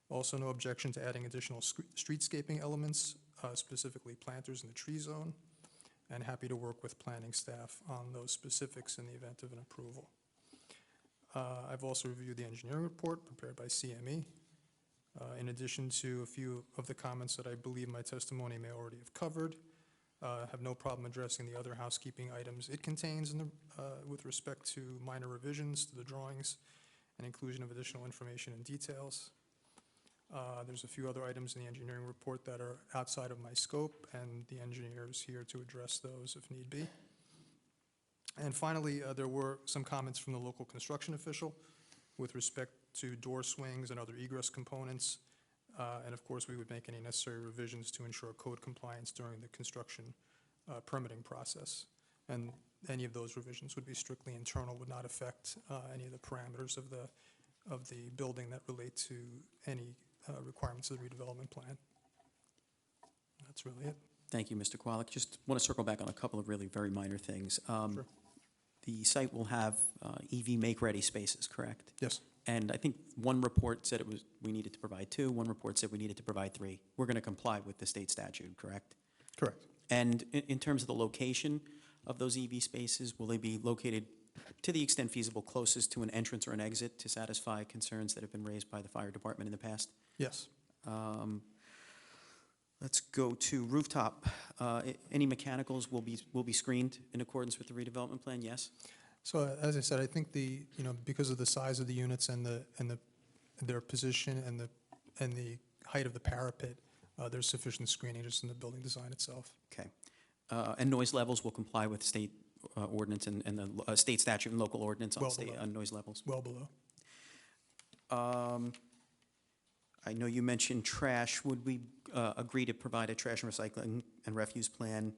Also, no objection to adding additional streetscaping elements, specifically planters in the tree zone, and happy to work with planning staff on those specifics in the event of an approval. I've also reviewed the engineering report prepared by CME. In addition to a few of the comments that I believe my testimony may already have covered, have no problem addressing the other housekeeping items it contains with respect to minor revisions to the drawings and inclusion of additional information and details. There's a few other items in the engineering report that are outside of my scope, and the engineer is here to address those if need be. And finally, there were some comments from the local construction official with respect to door swings and other egress components. And of course, we would make any necessary revisions to ensure code compliance during the construction permitting process. And any of those revisions would be strictly internal, would not affect any of the parameters of the building that relate to any requirements of the redevelopment plan. That's really it. Thank you, Mr. Kowalik. Just want to circle back on a couple of really very minor things. Sure. The site will have EV make-ready spaces, correct? Yes. And I think one report said we needed to provide 2, one report said we needed to provide 3. We're going to comply with the state statute, correct? Correct. And in terms of the location of those EV spaces, will they be located, to the extent feasible, closest to an entrance or an exit to satisfy concerns that have been raised by the fire department in the past? Yes. Let's go to rooftop. Any mechanicals will be screened in accordance with the redevelopment plan, yes? So as I said, I think because of the size of the units and their position and the height of the parapet, there's sufficient screening just in the building design itself. Okay. And noise levels will comply with state ordinance and the state statute and local ordinance on noise levels? Well below. I know you mentioned trash. Would we agree to provide a trash and recycling and refuse plan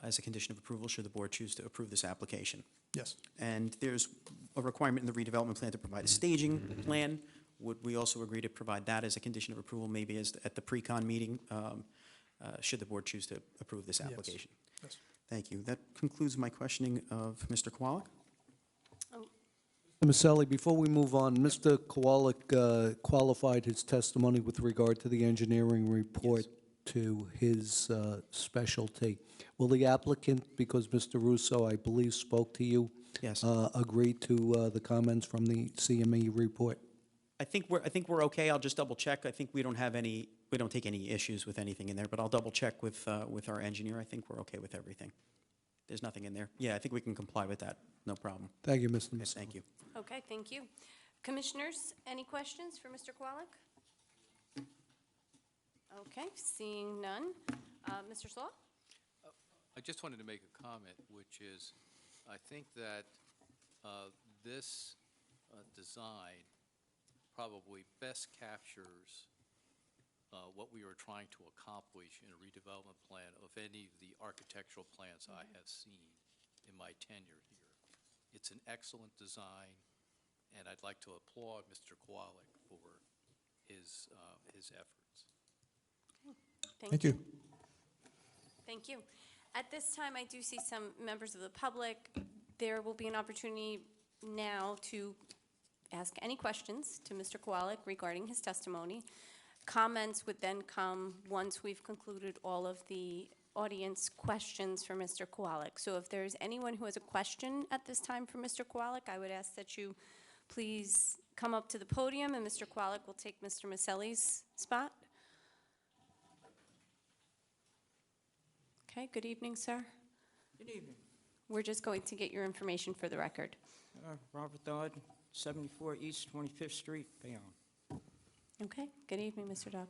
as a condition of approval should the board choose to approve this application? Yes. And there's a requirement in the redevelopment plan to provide a staging plan. Would we also agree to provide that as a condition of approval, maybe as at the pre-con meeting, should the board choose to approve this application? Yes. Thank you. That concludes my questioning of Mr. Kowalik. Mr. Maselli, before we move on, Mr. Kowalik qualified his testimony with regard to the engineering report to his specialty. Will the applicant, because Mr. Russo, I believe, spoke to you, Yes. agree to the comments from the CME report? I think we're okay. I'll just double check. I think we don't take any issues with anything in there, but I'll double check with our engineer. I think we're okay with everything. There's nothing in there. Yeah, I think we can comply with that. No problem. Thank you, Mr. Okay, Maselli. thank you. Okay, thank you. Commissioners, any questions for Mr. Kowalik? Okay, seeing none. Mr. Slaw? I just wanted to make a comment, which is, I think that this design probably best captures what we are trying to accomplish in a redevelopment plan of any of the architectural plans I have seen in my tenure here. It's an excellent design, and I'd like to applaud Mr. Kowalik for his efforts. Thank you. Thank you. At this time, I do see some members of the public. There will be an opportunity now to ask any questions to Mr. Kowalik regarding his testimony. Comments would then come once we've concluded all of the audience questions for Mr. Kowalik. So if there's anyone who has a question at this time for Mr. Kowalik, I would ask that you please come up to the podium, and Mr. Kowalik will take Mr. Maselli's spot. Okay, good evening, sir. Good evening. We're just going to get your information for the record. Robert Dodd, 74 East 25th Street, Bayonne. Okay, good evening, Mr. Dodd.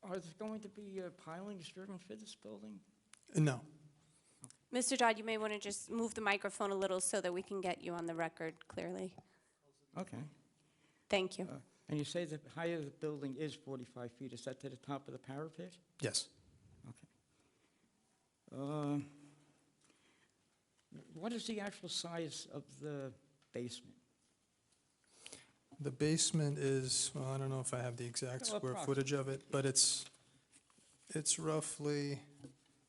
Are there going to be pilings driven for this building? No. Mr. Dodd, you may want to just move the microphone a little so that we can get you on the record clearly. Okay. Thank you. And you say the height of the building is 45 feet. Is that to the top of the parapet? Yes. Okay. What is the actual size of the basement? The basement is, well, I don't know if I have the exact Well, square footage of it, but it's roughly,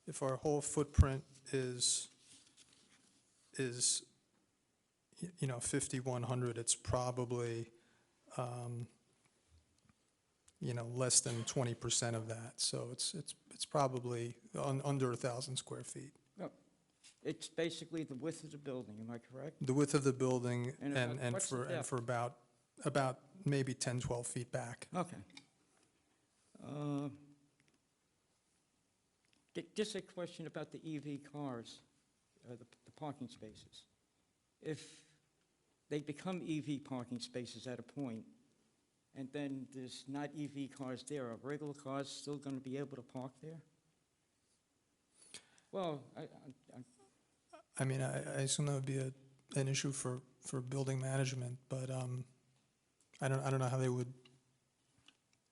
if our whole footprint is, 5,100, it's probably, less than 20% of that. So it's probably under 1,000 square feet. No. It's basically the width of the building, am I correct? The width of the building And what's the and depth? for about maybe 10, 12 feet back. Okay. Just a question about the EV cars, the parking spaces. If they become EV parking spaces at a point, and then there's not EV cars there, are regular cars still going to be able to park there? Well, I mean, I assume that would be an issue for building management, but I don't know how they would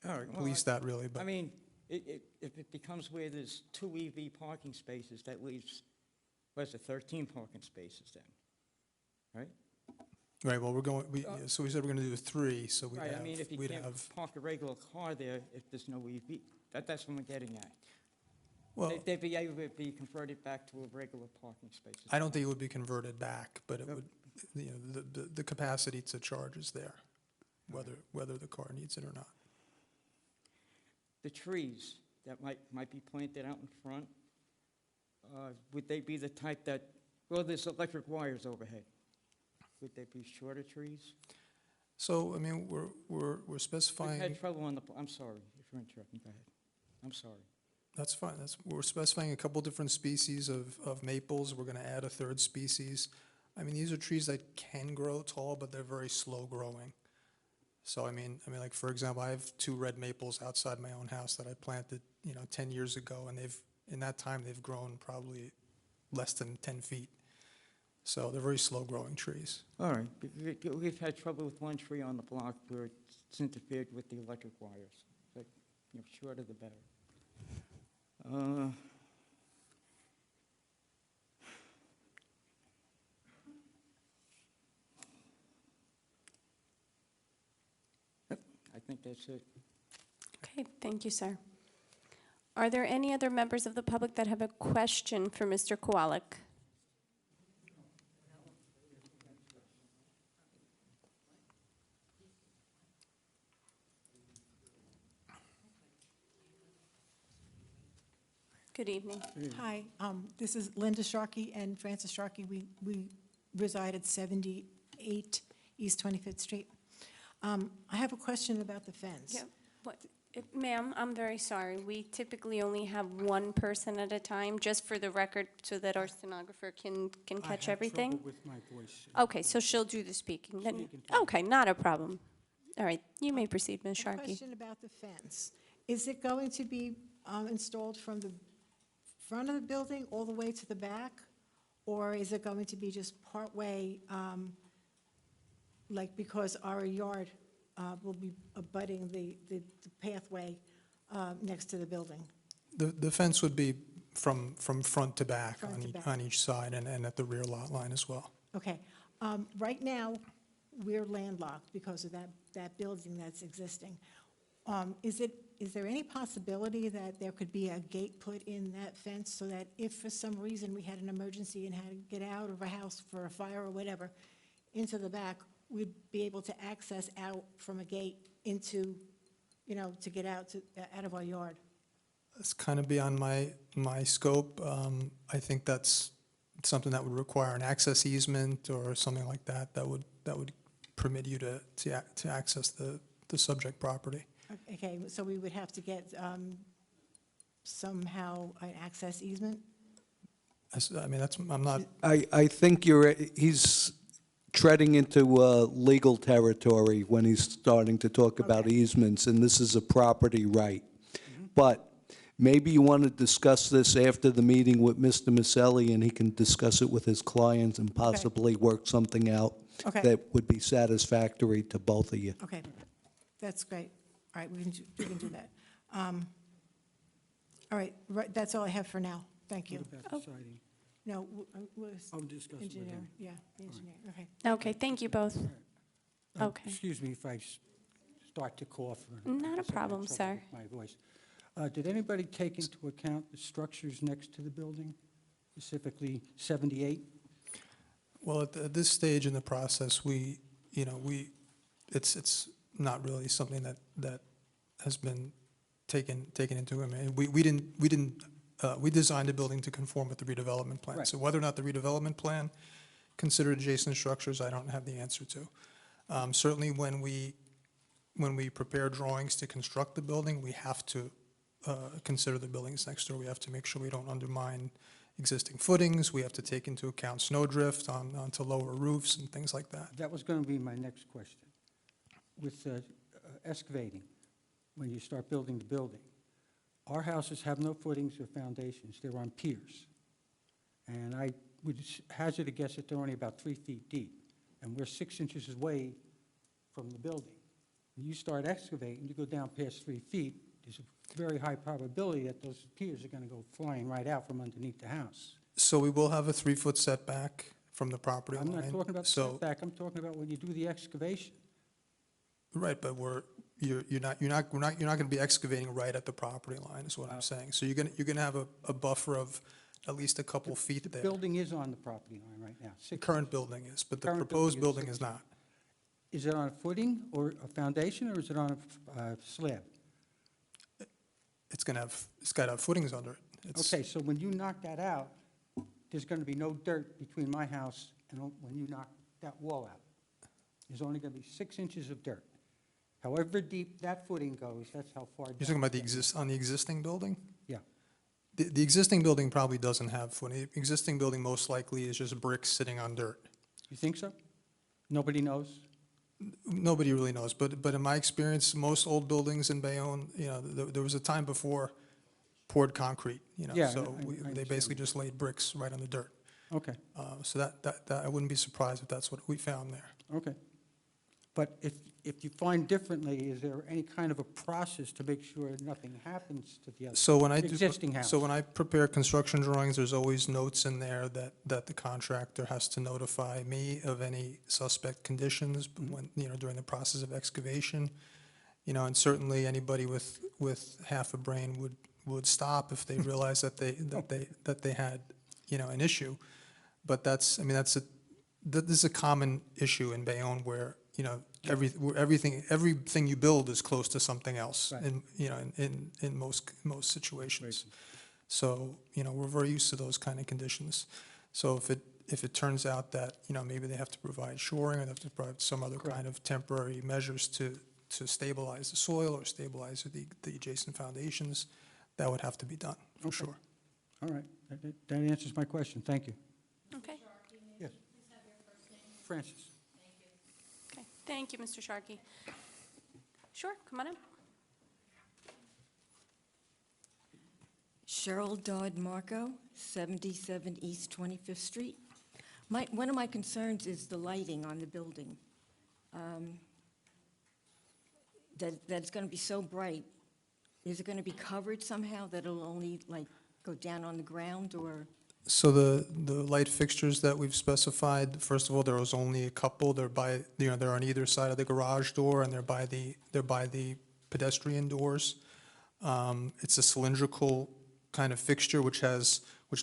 all right, well, police that really, I but mean, if it becomes where there's 2 EV parking spaces, that leaves, what's it, 13 parking spaces then, right? right, well, so we said we're going to do 3, so Right, I mean, if you we'd can't have, park a regular car there, if there's no EV, that's what I'm getting at. well, They'd be able to be converted back to a regular parking space. I don't think it would be converted back, but it would, the capacity to charge is there, whether the car needs it or not. The trees that might be planted out in front, would they be the type that, well, there's electric wires overhead. Would they be shorter trees? So, I mean, we're We've specifying. had trouble on the, I'm sorry if you're interrupting, go ahead. I'm sorry. That's fine. We're specifying a couple different species of maples. We're going to add a 3rd species. I mean, these are trees that can grow tall, but they're very slow growing. So, I mean, like, for example, I have 2 red maples outside my own house that I planted, 10 years ago, and in that time, they've grown probably less than 10 feet. So they're very slow growing trees. All right, we've had trouble with one tree on the block where it's interfered with the electric wires. But, shorter the better. Yep, I think that's it. Okay, thank you, sir. Are there any other members of the public that have a question for Mr. Kowalik? Good evening. Hi, this is Linda Sharkey and Francis Sharkey. We reside at 78 East 25th Street. I have a question about the fence. Yeah, ma'am, I'm very sorry. We typically only have one person at a time, just for the record, so that our stenographer can catch everything. I have trouble with my voice. Okay, so she'll do the speaking. Then, She can talk. okay, not a problem. All right, you may proceed, Ms. A Sharkey. question about the fence. Is it going to be installed from the front of the building all the way to the back? Or is it going to be just partway, like because our yard will be abutting the pathway next to the building? The fence would be from front to back Front to back. on each side and at the rear lot line as well. Okay. Right now, we're landlocked because of that building that's existing. Is it is there any possibility that there could be a gate put in that fence so that if for some reason we had an emergency and had to get out of a house for a fire or whatever, into the back, we'd be able to access out from a gate into, to get out of our yard? It's kind of beyond my scope. I think that's something that would require an access easement or something like that, that would permit you to access the subject property. Okay, so we would have to get somehow an access easement? I mean, I'm not, I think he's treading into legal territory when he's starting to talk about Okay. easements, and this is a property right. But maybe you want to discuss this after the meeting with Mr. Maselli, and he can discuss it with his clients and possibly work something out Okay. that would be satisfactory to both of you. Okay, that's great. All right, we can do that. All right, that's all I have for now. Thank you. What about the siding? No, was I'll discuss it with engineer, him. yeah, the engineer, okay. Okay, thank you both. Okay. Excuse me if I start to cough. or Not a I have problem, trouble sir. with my voice. Did anybody take into account the structures next to the building, specifically 78? well, at this stage in the process, it's not really something that has been taken into account. We designed the building to conform with the redevelopment plan. Right. So whether or not the redevelopment plan considered adjacent structures, I don't have the answer to. Certainly, when we prepare drawings to construct the building, we have to consider the buildings next door. We have to make sure we don't undermine existing footings. We have to take into account snow drift onto lower roofs and things like that. That was going to be my next question. With excavating, when you start building the building, our houses have no footings or foundations. They're on piers. And I would hazard a guess that they're only about 3 feet deep. And we're 6 inches away from the building. When you start excavating, you go down past 3 feet, there's a very high probability that those piers are going to go flying right out from underneath the house. So we will have a 3-foot setback from the property line. I'm not talking about So- setback, I'm talking about when you do the excavation. Right, but you're not going to be excavating right at the property line, is what I'm saying. So you're going to have a buffer of at least a couple feet The there. building is on the property line right now. The current building is, but the Current proposed building building is is not. Is it on a footing or a foundation, or is it on a slab? It's got to have footings under it. It's- Okay, so when you knock that out, there's going to be no dirt between my house and when you knock that wall out. There's only going to be 6 inches of dirt. However deep that footing goes, that's how far. You're talking about on the existing building? Yeah. The existing building probably doesn't have footing. The existing building most likely is just bricks sitting on dirt. You think so? Nobody knows? Nobody really knows, but in my experience, most old buildings in Bayonne, there was a time before poured concrete, Yeah, so I they understand. basically just laid bricks right on the dirt. Okay, So that I wouldn't be surprised if that's what we found there. okay. But if you find differently, is there any kind of a process to make sure nothing happens to the other So when I existing house? So when I prepare construction drawings, there's always notes in there that the contractor has to notify me of any suspect conditions when, during the process of excavation. And certainly anybody with half a brain would stop if they realize that they had, an issue. But this is a common issue in Bayonne where, everything you build is close to something else Right. in most situations. So, we're very used to those kind of conditions. So if it turns out that, maybe they have to provide shoring or they have to provide some other kind of temporary measures to stabilize the soil or stabilize the adjacent foundations, that would have to be done, for Okay. sure. All right, that answers my question, thank you. Okay. Yes. Francis. Okay. Thank you, Mr. Sharkey. Sure, come on up. Cheryl Dodd Marco, 77 East 25th Street. One of my concerns is the lighting on the building. That's going to be so bright. Is it going to be covered somehow that it'll only go down on the ground, or? So the light fixtures that we've specified, first of all, there was only a couple. They're on either side of the garage door, and they're by the pedestrian doors. It's a cylindrical kind of fixture which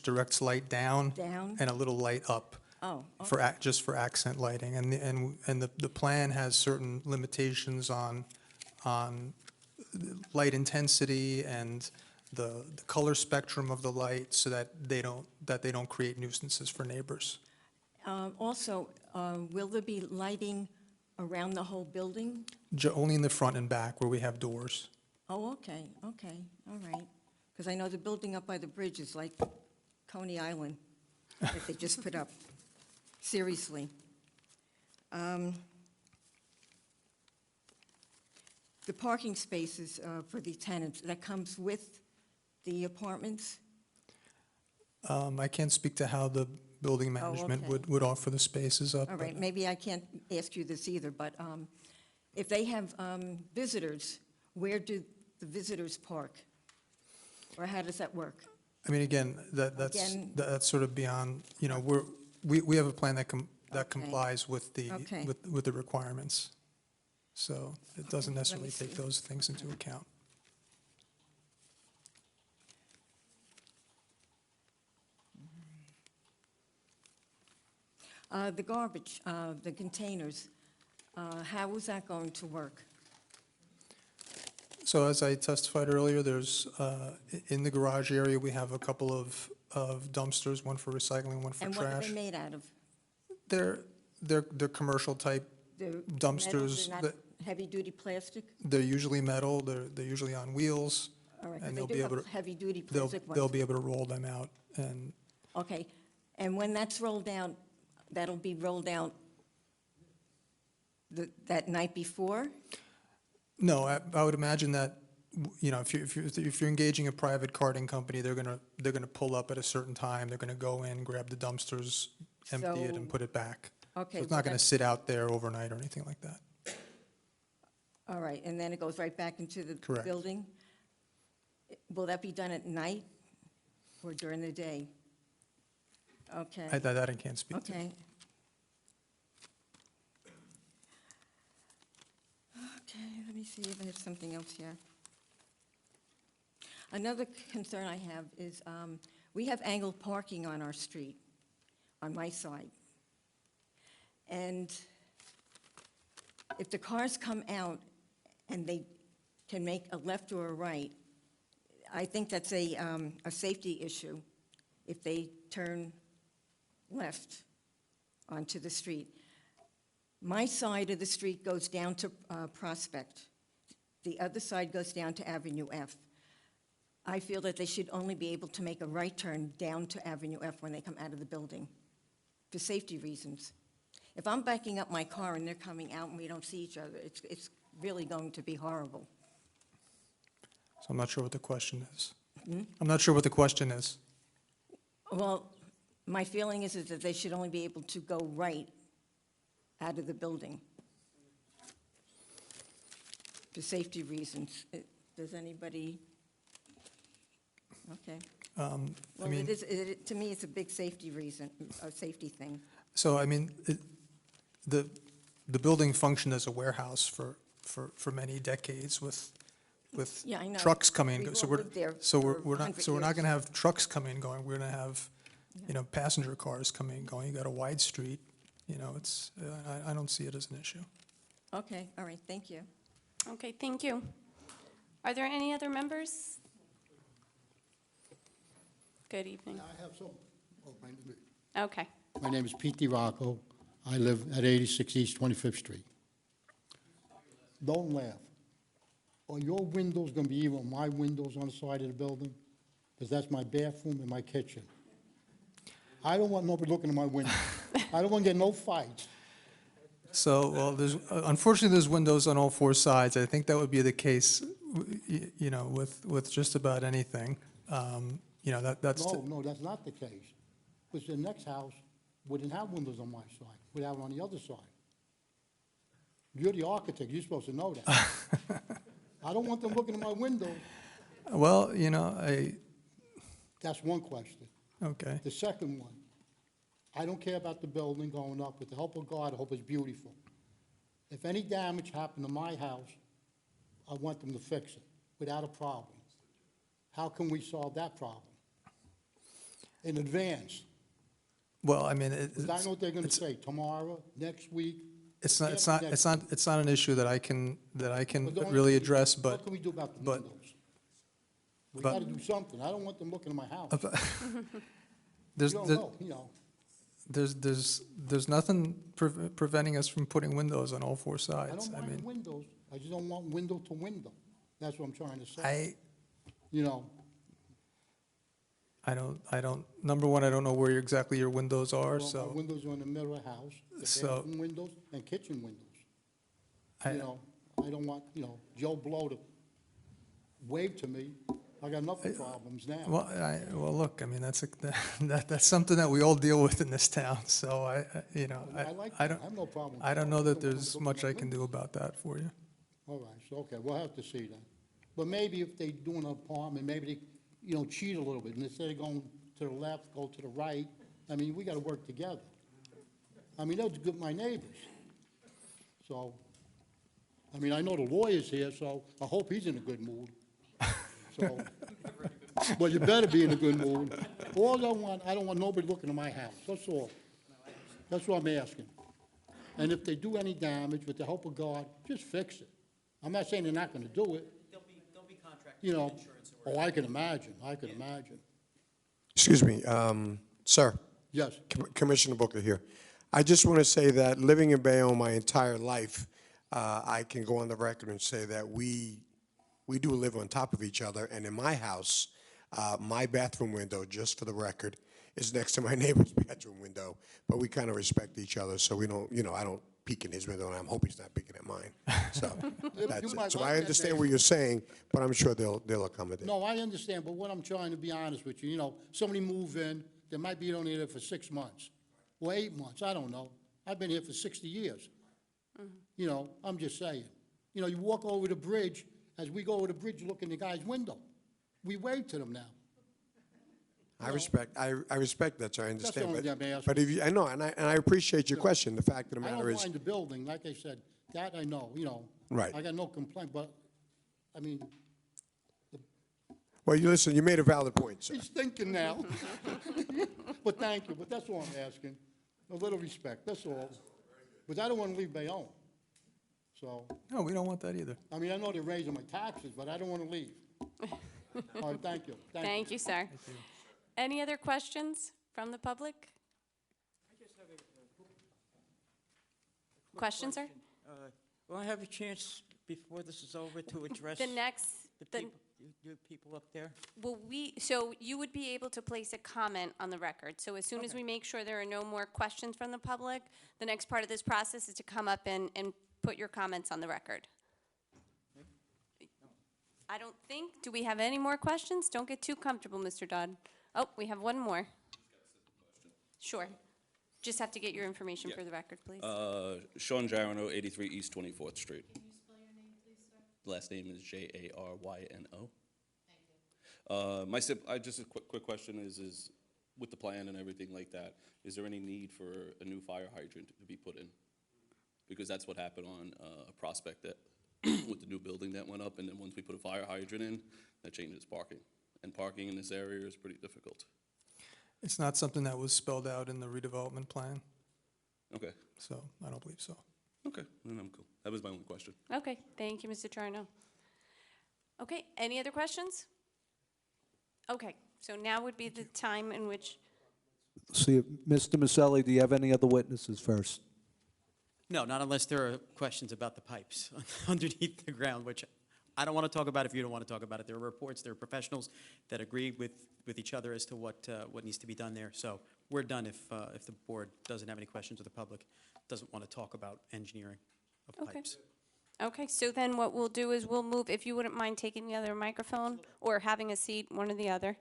directs light down. Down? And a little light up. Oh, Just for accent lighting. And the plan has certain limitations on light intensity and the color spectrum of the light so that they don't create nuisances for neighbors. Also, will there be lighting around the whole building? Only in the front and back where we have doors. Oh, okay, all right. Because I know the building up by the bridge is like Coney Island that they just put up. Seriously. The parking spaces for the tenants, that comes with the apartments? I can't speak to how the building management okay. would offer the spaces up. All but- right, maybe I can't ask you this either, but if they have visitors, where do the visitors park? Or how does that work? I mean, again, Again- that's sort of beyond, we have a plan that Okay. complies with the, Okay. with the requirements. So it doesn't me necessarily take see. those things into account. The garbage, the containers, how is that going to work? So as I testified earlier, there's, in the garage area, we have a couple of dumpsters, one for recycling, one for And what are trash. they made out of? They're commercial type, They're metal, Dumpsters they're not that- heavy-duty plastic? they're usually metal, they're usually on wheels. All right, 'cause And they they'll do be have able to, heavy-duty they'll, plastic they'll ones. be able to roll them out. And Okay, and when that's rolled out, that'll be rolled out that night before? no, I would imagine that, if you're engaging a private carting company, they're gonna pull up at a certain time, they're gonna go in, grab the dumpsters, empty it, and So- put it back. Okay. So it's not but gonna that- sit out there overnight or anything like that. All right, and then it goes right back into the Correct. building? Will that be done at night or during the day? Okay. That I can't speak to. Okay. Okay, let me see if I have something else here. Another concern I have is, we have angled parking on our street, on my side. And if the cars come out and they can make a left or a right, I think that's a safety issue if they turn left onto the street. My side of the street goes down to Prospect. The other side goes down to Avenue F. I feel that they should only be able to make a right turn down to Avenue F when they come out of the building, for safety reasons. If I'm backing up my car and they're coming out and we don't see each other, it's really going to be horrible. So I'm not sure what the question is. Hmm? I'm not sure what the question is. Well, my feeling is that they should only be able to go right out of the building for safety reasons. Does anybody? Okay. Well, mean- to me, it's a big safety reason, a safety thing. So, I mean, the building functioned as a warehouse for many decades with Yeah, I know. trucks coming. We've So all we're, lived there so for we're not, 100 so we're not years. going to have trucks coming and going. We're going to have, passenger cars coming and going. You got a wide street, it's, I don't see it as an issue. Okay, all right, thank you. Okay, thank you. Are there any other members? Good evening. I have some. Okay. My name is Pete DiRocco. I live at 86 East 25th Street. Don't laugh. Are your windows going to be even my windows on the side of the building? Because that's my bathroom and my kitchen. I don't want nobody looking at my window. I don't want to get no fights. So, well, unfortunately, there's windows on all four sides. I think that would be the case, with just about anything. That's. No, that's not the case. Because the next house wouldn't have windows on my side, would have it on the other side. You're the architect, you're supposed to know that. I don't want them looking at my window. Well, That's one question. okay. The second one, I don't care about the building going up. With the help of God, I hope it's beautiful. If any damage happened to my house, I want them to fix it without a problem. how can we solve that problem? In advance. Well, I mean, Because I know what they're gonna say, tomorrow, next week. it's the not, day after next week. it's not an issue that I can But the only really thing- address, What but can we do about the but- windows? We but- gotta do something. I don't want them looking in my house. there's, You don't there- know, you know. there's nothing preventing us from putting windows on all four I sides. don't I mind mean, windows. I just don't want window to window. That's what I'm trying to say. You know, I don't, number one, I don't know where exactly your windows are, well, my so. windows are in the middle of the house, the So- bathroom windows and kitchen windows. I- You know, I don't want, you know, Joe Blow to wave to me. I got enough problems now. Well, look, I mean, that's something that we all deal with in this town, so you know, I like I that. don't, I have no problem. with I don't that. know that want them there's looking much at I can do windows. about that for you. All right, so, okay, we'll have to see then. But maybe if they do an apartment, maybe they, you know, cheat a little bit, and instead of going to the left, go to the right. I mean, we gotta work together. I mean, those are good, my neighbors. So, I mean, I know the lawyer's here, so I hope he's in a good mood. So, well, you better be in a good mood. All I don't want nobody looking at my house, that's all. That's what I'm asking. And if they do any damage, with the help of God, just fix it. I'm not saying they're not gonna do it, They'll be contracted you know. with insurance or Oh, I can imagine, I can imagine. Excuse me, sir, Yes, Commissioner Booker here. I just want to say that living in Bayonne my entire life, I can go on the record and say that we do live on top of each other. And in my house, my bathroom window, just for the record, is next to my neighbor's bedroom window. But we kind of respect each other, so we don't, you know, I don't peek in his window, and I'm hoping he's not peeking at mine. So that's might it. So like I that understand what neighbor. you're saying, but I'm sure they'll accommodate. no, I understand, but what I'm trying to be honest with you, you know, somebody move in, they might be only there for 6 months, or 8 months, I don't know. I've been here for 60 years. You know, I'm just saying. You know, you walk over the bridge, as we go over the bridge, you look in the guy's window. We wave to them now. I respect that, sir, I understand. only But thing I'm asking. but if you, I know, and I appreciate your question. The fact of the I matter don't is, mind the building, like I said, that I know, you know. Right. I got no complaint, but, I mean, well, you listen, you made a valid point, sir. he's thinking now. But thank you, but that's all I'm asking. A little respect, that's all. But I don't want to leave Bayonne. So, No, we don't want that either. I mean, I know they're raising my taxes, but I don't want to leave. All right, thank you. Thank you, sir. Any other questions from the public? Questions, sir? Will I have a chance before this is over to address The next, you people up there? well, so you would be able to place a comment on the record. So as soon as we make sure there are no more questions from the public, the next part of this process is to come up and put your comments on the record. I don't think, do we have any more questions? Don't get too comfortable, Mr. Dodd. Oh, we have one more. Sure. Just have to get your information for the record, please. Sean Jarano, 83 East 24th Street. Can you spell your name, please, sir? Last name is Jaryno. Thank you. Just a quick question is with the plan and everything like that, is there any need for a new fire hydrant to be put in? Because that's what happened on a Prospect that with the new building that went up, and then once we put a fire hydrant in, that changes parking. And parking in this area is pretty difficult. It's not something that was spelled out in the redevelopment plan, Okay, so I don't believe so. okay, then I'm cool. That was my only question. Okay, thank you, Mr. Charno. Okay, any other questions? Okay, so now would be the time in which, See, Mr. Maselli, do you have any other witnesses first? No, not unless there are questions about the pipes underneath the ground, which I don't want to talk about if you don't want to talk about it. There are reports, there are professionals that agree with each other as to what needs to be done there. So we're done if the board doesn't have any questions or the public doesn't want to talk about engineering of Okay. pipes. okay, so then what we'll do is we'll move, if you wouldn't mind taking the other microphone or having a seat, one or the other,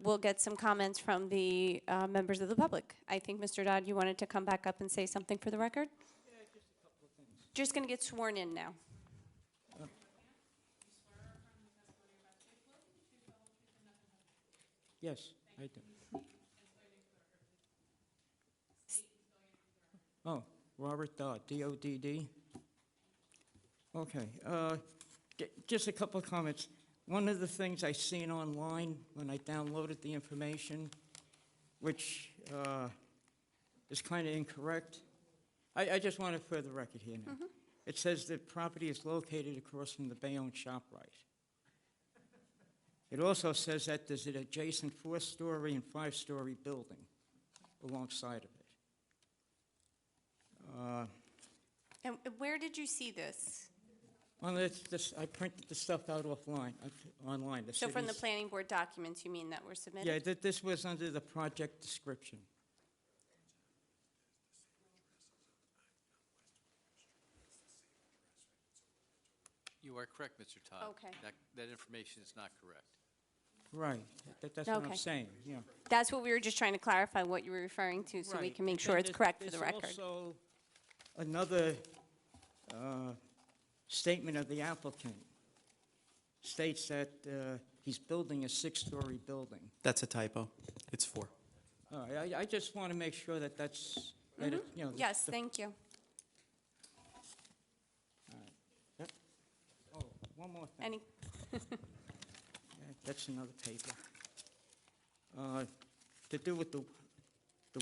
we'll get some comments from the members of the public. I think, Mr. Dodd, you wanted to come back up and say something for the record? Yeah, just a couple of things. Just going to get sworn in now. Yes, I do. Oh, Robert Dodd, D-O-D-D. Okay, just a couple of comments. one of the things I seen online when I downloaded the information, which is kind of incorrect, I just want it for the record here now. It says the property is located across from the Bayonne ShopRite. It also says that there's an adjacent 4-story and 5-story building alongside of it. And where did you see this? Well, I printed the stuff out offline, online. So from the city's- planning board documents, you mean that were submitted? Yeah, this was under the project description. You are correct, Mr. Todd. Okay. That information is not correct. Right, that's what Okay. I'm saying, yeah. That's what we were just trying to clarify, what you were referring to, so we Right, can make and sure then it's correct for the there's record. also another statement of the applicant. States that he's building a 6-story building. That's a typo. It's 4. I just want to make sure that that's, that it, you know. Yes, the- thank you. Yep. Oh, one more thing. Any, Yeah, that's another paper. To do with the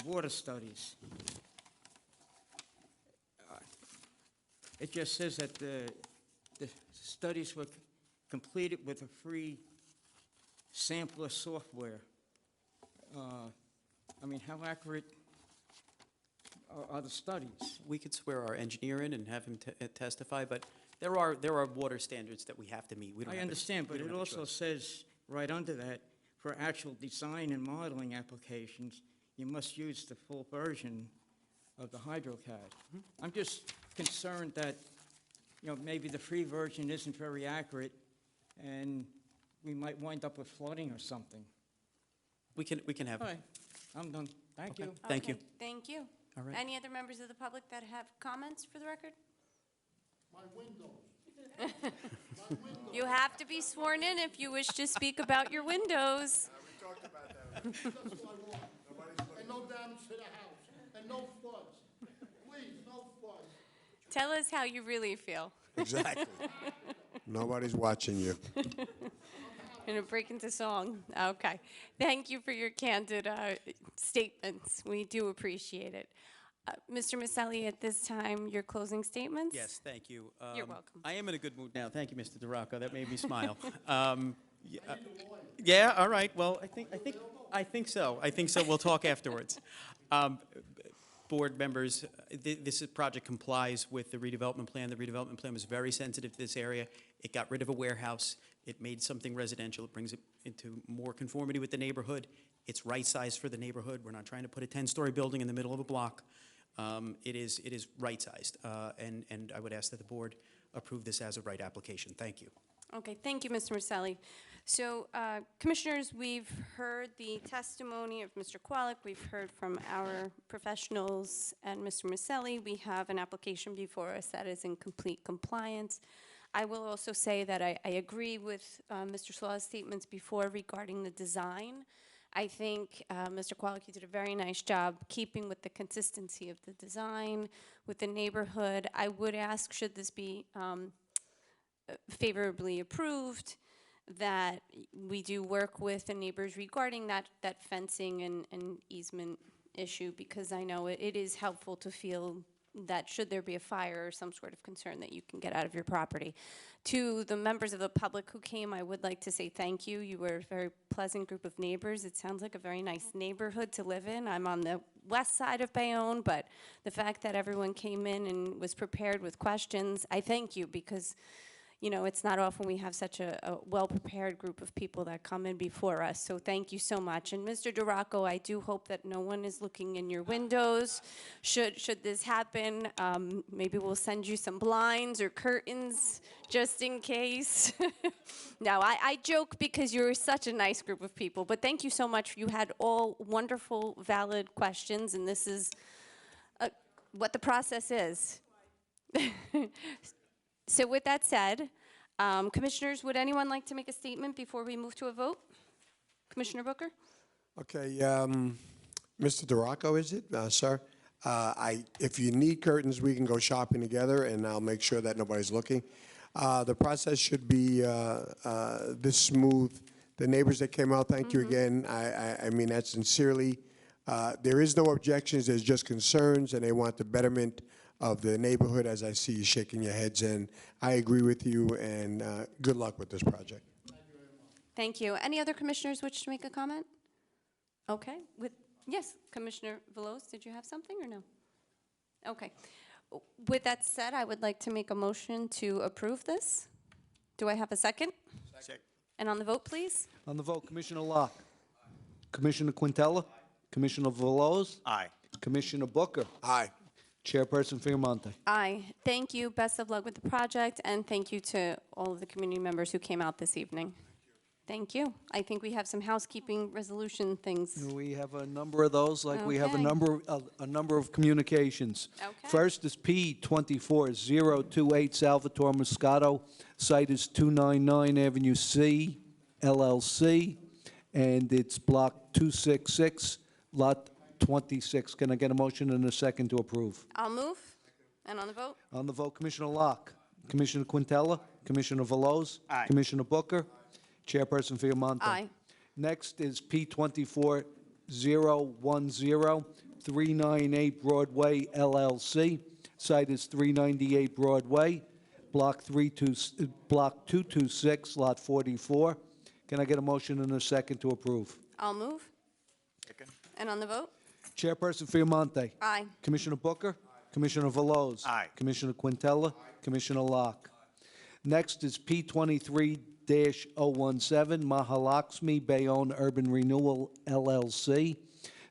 water studies. It just says that the studies were completed with a free sampler software. I mean, how accurate are the studies? We could swear our engineer in and have him testify, but there are water standards that we have to meet. We don't I have a- understand, we but don't it have a also choice. says right under that, for actual design and modeling applications, you must use the full version of the HydroCAD. I'm just concerned that, you know, maybe the free version isn't very accurate, and we might wind up with flooding or something. We can have. All right, I'm done. Thank Okay. you. Thank you. okay, thank you. All right. Any other members of the public that have comments for the record? My windows. You have to be sworn in if you wish to speak about your windows. We talked about that. That's what I want. And no damage to the house, and no floods. Please, no floods. Tell us how you really feel. Exactly. Nobody's watching you. Gonna break into song. Okay. Thank you for your candid statements. We do appreciate it. Mr. Maselli, at this time, your closing statements? Yes, thank you. You're welcome. I am in a good mood now. Thank you, Mr. DeRocco. That made me smile. Yeah, all right. Well, I think so. I think so. We'll talk afterwards. Board members, this project complies with the redevelopment plan. The redevelopment plan was very sensitive to this area. It got rid of a warehouse. It made something residential. It brings it into more conformity with the neighborhood. It's right-sized for the neighborhood. We're not trying to put a 10-story building in the middle of a block. It is right-sized, and I would ask that the board approve this as a right application. Thank you. Okay, thank you, Mr. Maselli. So, Commissioners, we've heard the testimony of Mr. Qualic, we've heard from our professionals and Mr. Maselli. We have an application before us that is in complete compliance. I will also say that I agree with Mr. Slaw's statements before regarding the design. I think, Mr. Qualic, you did a very nice job keeping with the consistency of the design, with the neighborhood. I would ask, should this be favorably approved, that we do work with the neighbors regarding that fencing and easement issue, because I know it is helpful to feel that should there be a fire or some sort of concern that you can get out of your property. To the members of the public who came, I would like to say thank you. You were a very pleasant group of neighbors. It sounds like a very nice neighborhood to live in. I'm on the west side of Bayonne, but the fact that everyone came in and was prepared with questions, I thank you, because you know, it's not often we have such a well-prepared group of people that come in before us, so thank you so much. And Mr. DeRocco, I do hope that no one is looking in your windows. Should this happen, maybe we'll send you some blinds or curtains, just in case. No, I joke because you're such a nice group of people, but thank you so much. You had all wonderful, valid questions, and this is what the process is. So with that said, Commissioners, would anyone like to make a statement before we move to a vote? Commissioner Booker? Okay, Mr. DeRocco, is it, sir? If you need curtains, we can go shopping together, and I'll make sure that nobody's looking. The process should be this smooth. The neighbors that came out, thank you again. I mean that sincerely. There is no objections, there's just concerns, and they want the betterment of the neighborhood, as I see you shaking your heads, and I agree with you, and good luck with this project. Thank you. Any other commissioners wish to make a comment? Okay, yes, Commissioner Veloz, did you have something or no? Okay. With that said, I would like to make a motion to approve this. Do I have a second? Second. And on the vote, please? On the vote, Commissioner Locke. Commissioner Quintella. Commissioner Veloz. Aye. Commissioner Booker. Aye. Chairperson Fiamonte. Aye. Thank you. Best of luck with the project, and thank you to all of the community members who came out this evening. Thank you. I think we have some housekeeping resolution things. We have a number of those, like we have a Okay. number of communications. Okay. First is P24028 Salvatore Moscato. Site is 299 Avenue C, LLC, and it's Block 266, Lot 26. Can I get a motion and a second to approve? I'll move. And on the vote? On the vote, Commissioner Locke. Commissioner Quintella. Commissioner Veloz. Aye. Commissioner Booker. Chairperson Fiamonte. Aye. Next is P24010, 398 Broadway LLC. Site is 398 Broadway, Block 226, Lot 44. Can I get a motion and a second to approve? I'll move. Second. And on the vote? Chairperson Fiamonte. Aye. Commissioner Booker. Commissioner Veloz. Aye. Commissioner Quintella. Commissioner Locke. Next is P23-017, Mahalakshmi Bayonne Urban Renewal LLC.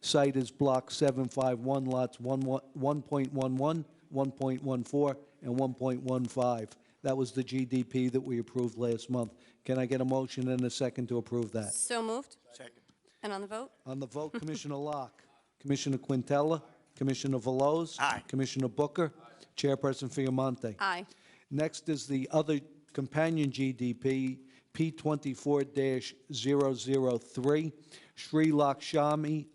Site is Block 751, lots 1.11, 1.14, and 1.15. That was the GDP that we approved last month. Can I get a motion and a second to approve that? So moved. Second. And on the vote? On the vote, Commissioner Locke. Commissioner Quintella. Commissioner Veloz. Aye. Commissioner Booker. Chairperson Fiamonte. Aye. Next is the other companion GDP, P24-003, Sri Lakshmi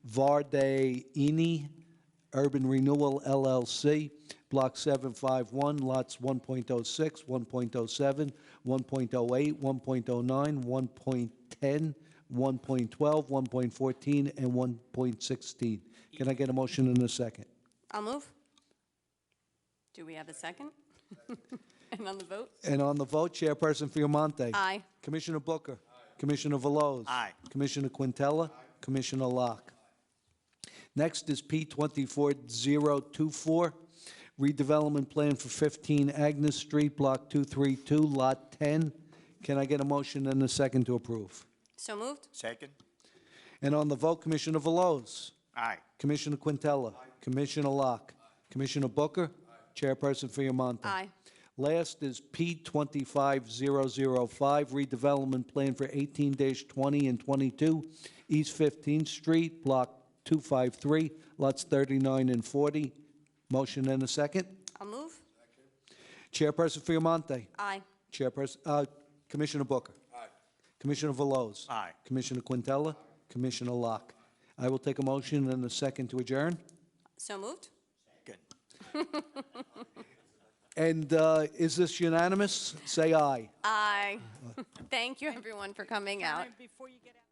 Vardayini Urban Renewal LLC, Block 751, lots 1.06, 1.07, 1.08, 1.09, 1.10, 1.12, 1.14, and 1.16. Can I get a motion in a second? I'll move. Do we have a second? And on the vote? And on the vote, Chairperson Fiamonte. Aye. Commissioner Booker. Commissioner Veloz. Aye. Commissioner Quintella. Commissioner Locke. Next is P24024, redevelopment plan for 15 Agnes Street, Block 232, Lot 10. Can I get a motion and a second to approve? So moved. Second. And on the vote, Commissioner Veloz. Aye. Commissioner Quintella. Commissioner Locke. Commissioner Booker. Chairperson Fiamonte. Aye. Last is P25005, redevelopment plan for 18-20 and 22 East 15th Street, Block 253, lots 39 and 40. Motion and a second. I'll move. Chairperson Fiamonte. Aye. Chairperson, Commissioner Booker. Aye. Commissioner Veloz. Aye. Commissioner Quintella. Commissioner Locke. I will take a motion and a second to adjourn. So moved. Second. And is this unanimous? Say aye. Aye. Thank you, everyone, for coming out. Before you get out.